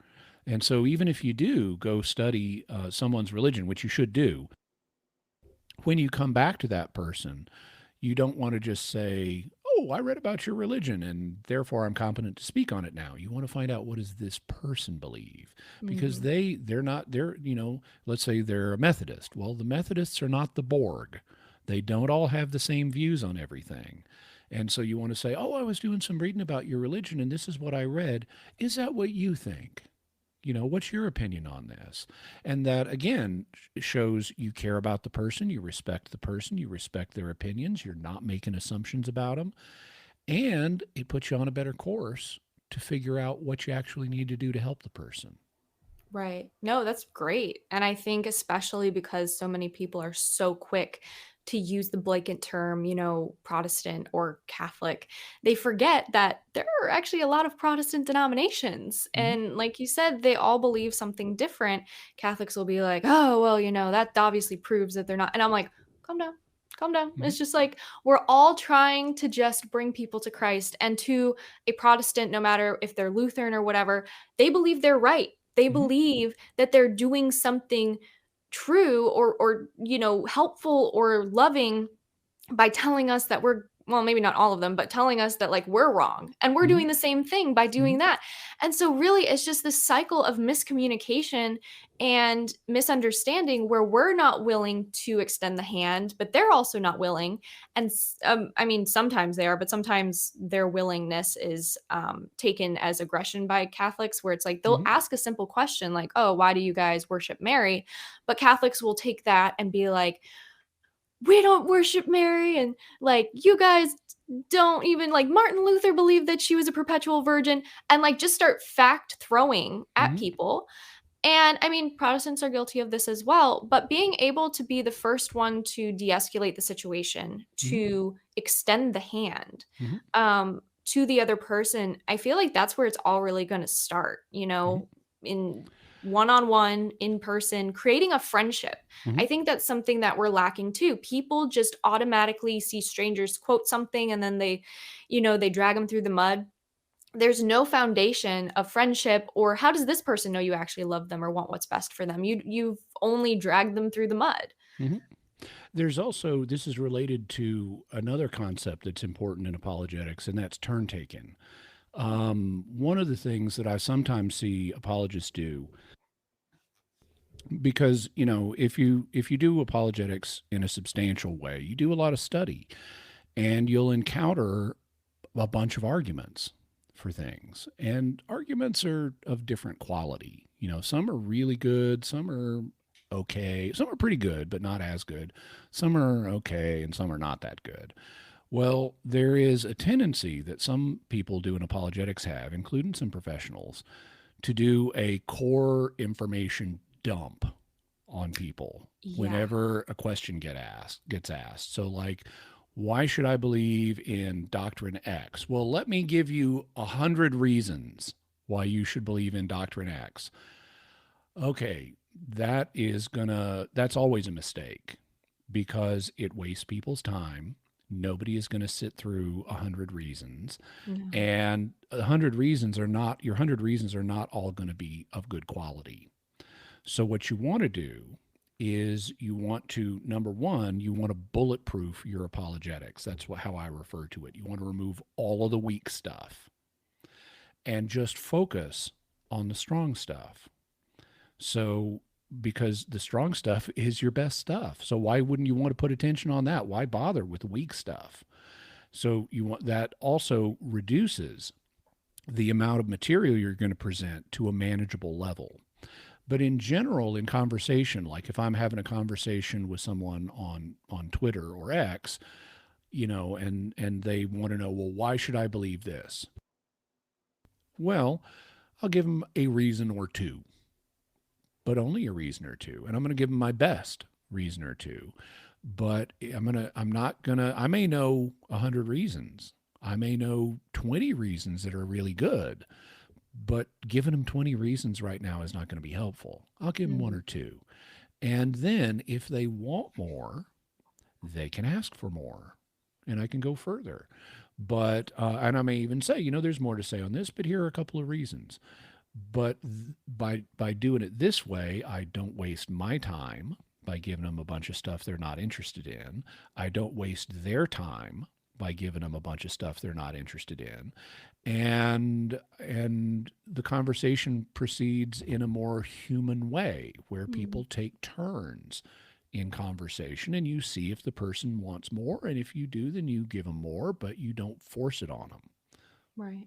And so even if you do go study someone's religion, which you should do, when you come back to that person, you don't want to just say, oh, I read about your religion and therefore I'm competent to speak on it now. You want to find out, what does this person believe? Because they're let's say they're a Methodist. Well, the Methodists are not the Borg. They don't all have the same views on everything. And so you want to say, oh, I was doing some reading about your religion and this is what I read. Is that what you think? What's your opinion on this? And that, again, shows you care about the person, you respect their opinions, you're not making assumptions about them, and it puts you on a better course to figure out what you actually need to do to help the person. Right. No, that's great. And I think especially because so many people are so quick to use the blanket term, Protestant or Catholic, they forget that there are actually a lot of Protestant denominations. And like you said, they all believe something different. Catholics will be like, oh, well, that obviously proves that they're not. And I'm like, calm down. Calm down. It's just like we're all trying to just bring people to Christ. And to a Protestant, no matter if they're Lutheran or whatever, they believe they're right. They believe that they're doing something true or helpful or loving by telling us that maybe not all of them, but telling us that like we're wrong and we're doing the same thing by doing that. And so really it's just this cycle of miscommunication and misunderstanding where we're not willing to extend the hand, but they're also not willing. And sometimes they are, but sometimes their willingness is taken as aggression by Catholics, where it's like they'll ask a simple question like, oh, why do you guys worship Mary? But Catholics will take that and be like, we don't worship Mary, and like you guys don't even, like, Martin Luther believed that she was a perpetual virgin, and like just start fact throwing at people. And Protestants are guilty of this as well, but being able to be the first one to de-escalate the situation, to extend the hand to the other person, I feel like that's where it's all really going to start, in one-on-one, in person, creating a friendship. I think that's something that we're lacking too. People just automatically see strangers quote something and then they drag them through the mud. There's no foundation of friendship, or how does this person know you actually love them or want what's best for them? You've only dragged them through the mud. There's also, this is related to another concept that's important in apologetics, and that's turn taking. One of the things that I sometimes see apologists do, because if you do apologetics in a substantial way, you do a lot of study, and you'll encounter a bunch of arguments for things, and arguments are of different quality. Some are really good, some are okay, some are pretty good but not as good, some are okay, and some are not that good. Well, there is a tendency that some people doing apologetics have, including some professionals, to do a core information dump on people whenever a question gets asked. So like, why should I believe in doctrine X? Well, let me give you 100 reasons why you should believe in doctrine X. Okay, that's always a mistake, because it wastes people's time. Nobody is going to sit through 100 reasons. And 100 reasons are not all going to be of good quality. So what you want to do is number one, you want to bulletproof your apologetics. That's how I refer to it. You want to remove all of the weak stuff and just focus on the strong stuff. So, because the strong stuff is your best stuff. So why wouldn't you want to put attention on that? Why bother with the weak stuff? So that also reduces the amount of material you're going to present to a manageable level. But in general, in conversation, like if I'm having a conversation with someone on Twitter or X, and they want to know, well, why should I believe this? Well, I'll give them a reason or two, but only a reason or two. And I'm going to give them my best reason or two. But I may know 100 reasons. I may know 20 reasons that are really good, but giving them 20 reasons right now is not going to be helpful. I'll give them one or two. And then if they want more, they can ask for more and I can go further. But, and I may even say, there's more to say on this, but here are a couple of reasons. But by doing it this way, I don't waste my time by giving them a bunch of stuff they're not interested in. I don't waste their time by giving them a bunch of stuff they're not interested in. And the conversation proceeds in a more human way where people take turns in conversation and you see if the person wants more. And if you do, then you give them more, but you don't force it on them. Right.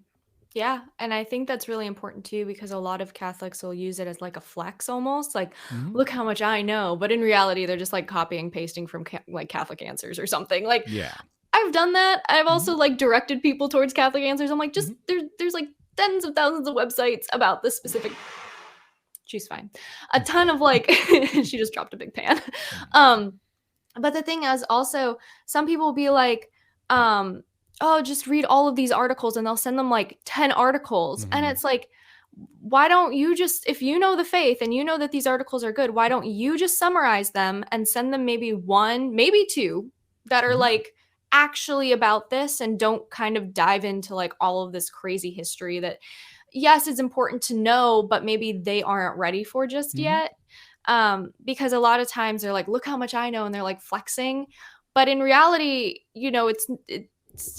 Yeah. And I think that's really important too, because a lot of Catholics will use it as like a flex almost, like, look how much I know. But in reality, they're just like copying and pasting from like Catholic Answers or something. Like, yeah, I've done that. I've also like directed people towards Catholic Answers. I'm like, just there's like tens of thousands of websites about this specific. She's fine. A ton of like, she just dropped a big pan. But the thing is also, some people will be like, oh, just read all of these articles, and they'll send them like 10 articles. And it's like, why don't you just, if you know the faith and you know that these articles are good, why don't you just summarize them and send them maybe one, maybe two that are like actually about this, and don't kind of dive into like all of this crazy history that, yes, it's important to know, but maybe they aren't ready for just yet. Because a lot of times they're like, look how much I know, and they're like flexing. But in reality, it's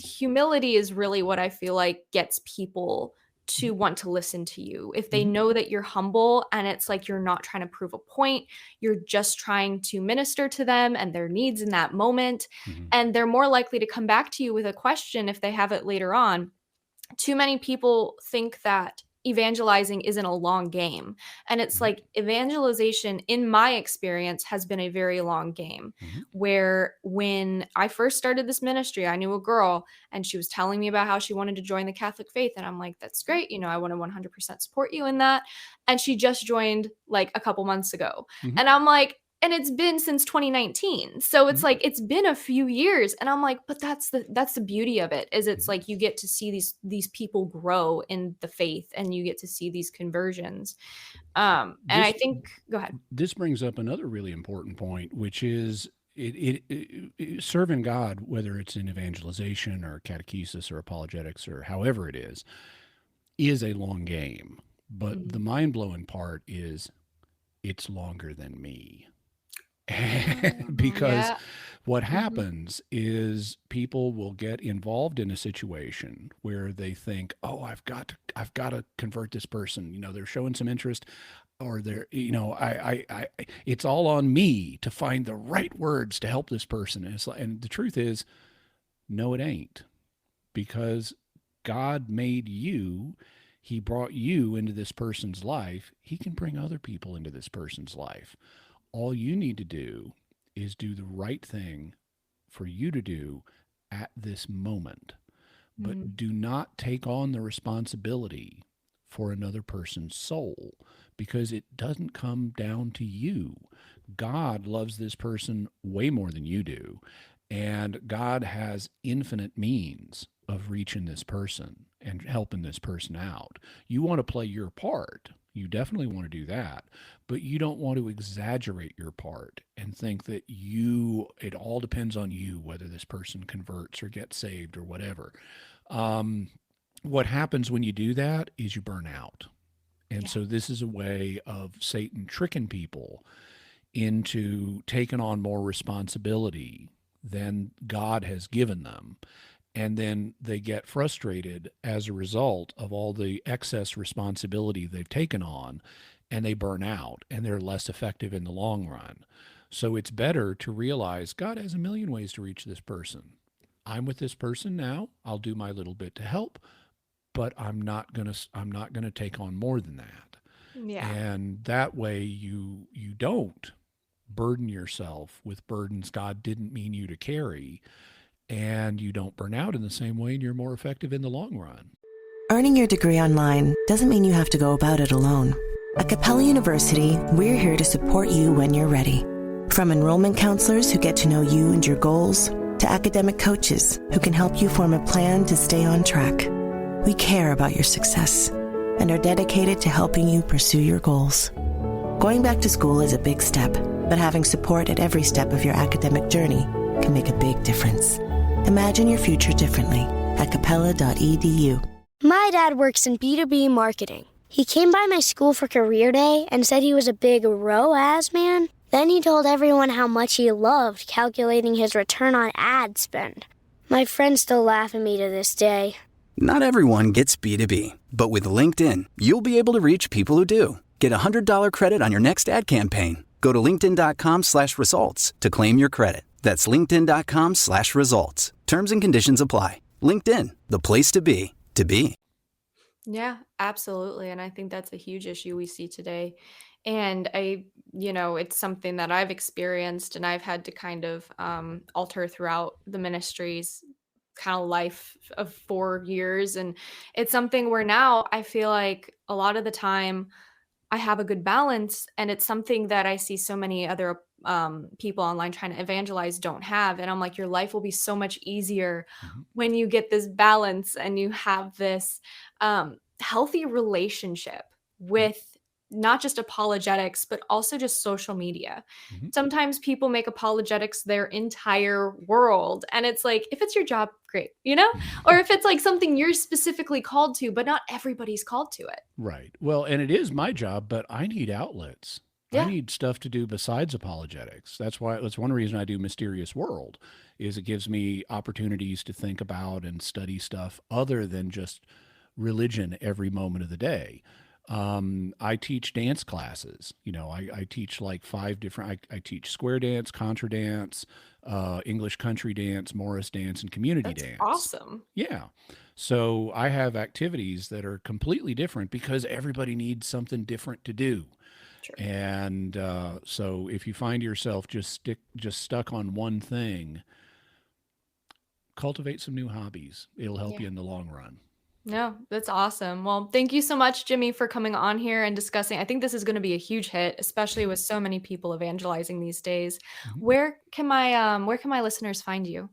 humility is really what I feel like gets people to want to listen to you. If they know that you're humble and it's like you're not trying to prove a point, you're just trying to minister to them and their needs in that moment. And they're more likely to come back to you with a question if they have it later on. Too many people think that evangelizing isn't a long game. And it's like evangelization, in my experience, has been a very long game. Where when I first started this ministry, I knew a girl and she was telling me about how she wanted to join the Catholic faith. And I'm like, that's great. I want to 100% support you in that. And she just joined like a couple months ago. And I'm like, and it's been since 2019. So it's like, it's been a few years. And I'm like, but that's the beauty of it, is it's like you get to see these people grow in the faith, and you get to see these conversions. And I think, go ahead. This brings up another really important point, which is serving God, whether it's in evangelization or catechesis or apologetics or however it is a long game. But the mind-blowing part is it's longer than me. Because what happens is people will get involved in a situation where they think, oh, I've got to convert this person. They're showing some interest, or they're, it's all on me to find the right words to help this person. And the truth is, no, it ain't, because God made you. He brought you into this person's life. He can bring other people into this person's life. All you need to do is do the right thing for you to do at this moment. But do not take on the responsibility for another person's soul, because it doesn't come down to you. God loves this person way more than you do. And God has infinite means of reaching this person and helping this person out. You want to play your part. You definitely want to do that, but you don't want to exaggerate your part and think that it all depends on you, whether this person converts or gets saved or whatever. What happens when you do that is you burn out. And so this is a way of Satan tricking people into taking on more responsibility than God has given them. And then they get frustrated as a result of all the excess responsibility they've taken on, and they burn out, and they're less effective in the long run. So it's better to realize God has a million ways to reach this person. I'm with this person now. I'll do my little bit to help, but I'm not gonna take on more than that. Yeah. And that way you don't burden yourself with burdens God didn't mean you to carry. and you don't burn out in the same way, and you're more effective in the long run. Earning your degree online doesn't mean you have to go about it alone. At Capella University, we're here to support you when you're ready. From enrollment counselors who get to know you and your goals, to academic coaches who can help you form a plan to stay on track. We care about your success and are dedicated to helping you pursue your goals. Going back to school is a big step, but having support at every step of your academic journey can make a big difference. Imagine your future differently at capella.edu. My dad works in B2B marketing. He came by my school for career day and said he was a big ROAS man. Then he told everyone how much he loved calculating his return on ad spend. My friends still laugh at me to this day. Not everyone gets B2B, but with LinkedIn, you'll be able to reach people who do. Get a $100 credit on your next ad campaign. Go to linkedin.com/results to claim your credit. That's linkedin.com/results. Terms and conditions apply. LinkedIn, the place to be, to be. Yeah, absolutely. And I think that's a huge issue we see today. And it's something that I've experienced and I've had to kind of alter throughout the ministry's kind of life of 4 years. And it's something where now I feel like a lot of the time I have a good balance, and it's something that I see so many other people online trying to evangelize don't have. And I'm like, your life will be so much easier when you get this balance and you have this healthy relationship with not just apologetics, but also just social media. Sometimes people make apologetics their entire world. And it's like, if it's your job, great, or if it's like something you're specifically called to, but not everybody's called to it. Right. Well, and it is my job, but I need outlets. Yeah. I need stuff to do besides apologetics. That's one reason I do Mysterious World, is it gives me opportunities to think about and study stuff other than just religion every moment of the day. I teach dance classes. I teach like 5 different, I teach square dance, contra dance, English country dance, Morris dance, and community dance. Awesome. Yeah. So I have activities that are completely different because everybody needs something different to do. Sure. And so if you find yourself just stuck on one thing, cultivate some new hobbies. It'll help you in the long run. No, that's awesome. Well, thank you so much, Jimmy, for coming on here and discussing. I think this is going to be a huge hit, especially with so many people evangelizing these days. Where can my listeners find you?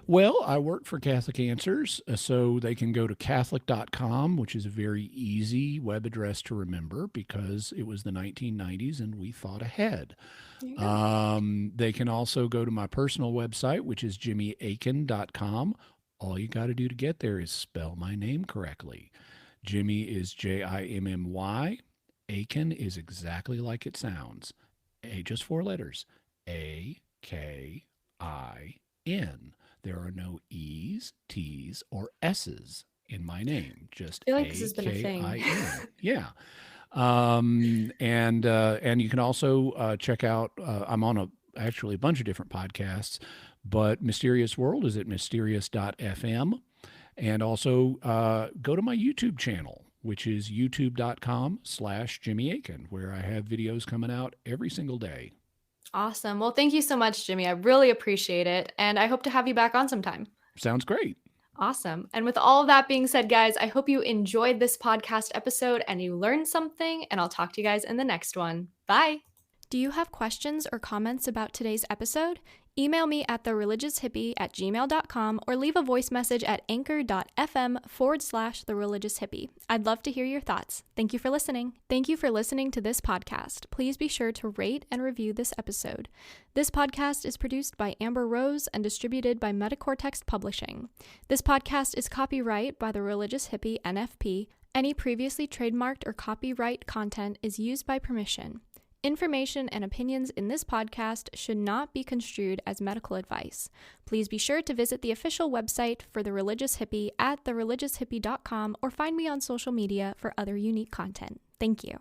Well, I work for Catholic Answers, so they can go to Catholic.com, which is a very easy web address to remember because it was the 1990s and we thought ahead. They can also go to my personal website, which is JimmyAkin.com. All you got to do to get there is spell my name correctly. Jimmy is Jimmy. Akin is exactly like it sounds. Just 4 letters. Akin. There are no E's, T's, or S's in my name. Just I feel like this has been a thing. Yeah. And you can also check out, I'm on actually a bunch of different podcasts, but Mysterious World is at mysterious.fm. And also go to my YouTube channel, which is youtube.com/Jimmy Akin, where I have videos coming out every single day. Awesome. Well, thank you so much, Jimmy. I really appreciate it. And I hope to have you back on sometime. Sounds great. Awesome. And with all of that being said, guys, I hope you enjoyed this podcast episode and you learned something, and I'll talk to you guys in the next one. Bye. Do you have questions or comments about today's episode? Email me at thereligioushippie@gmail.com or leave a voice message at anchor.fm/thereligioushippie. I'd love to hear your thoughts. Thank you for listening. Thank you for listening to this podcast. Please be sure to rate and review this episode. This podcast is produced by Amber Rose and distributed by Metacortex Publishing. This podcast is copyright by The Religious Hippie, NFP. Any previously trademarked or copyright content is used by permission. Information and opinions in this podcast should not be construed as medical advice. Please be sure to visit the official website for The Religious Hippie at thereligioushippie.com or find me on social media for other unique content. Thank you.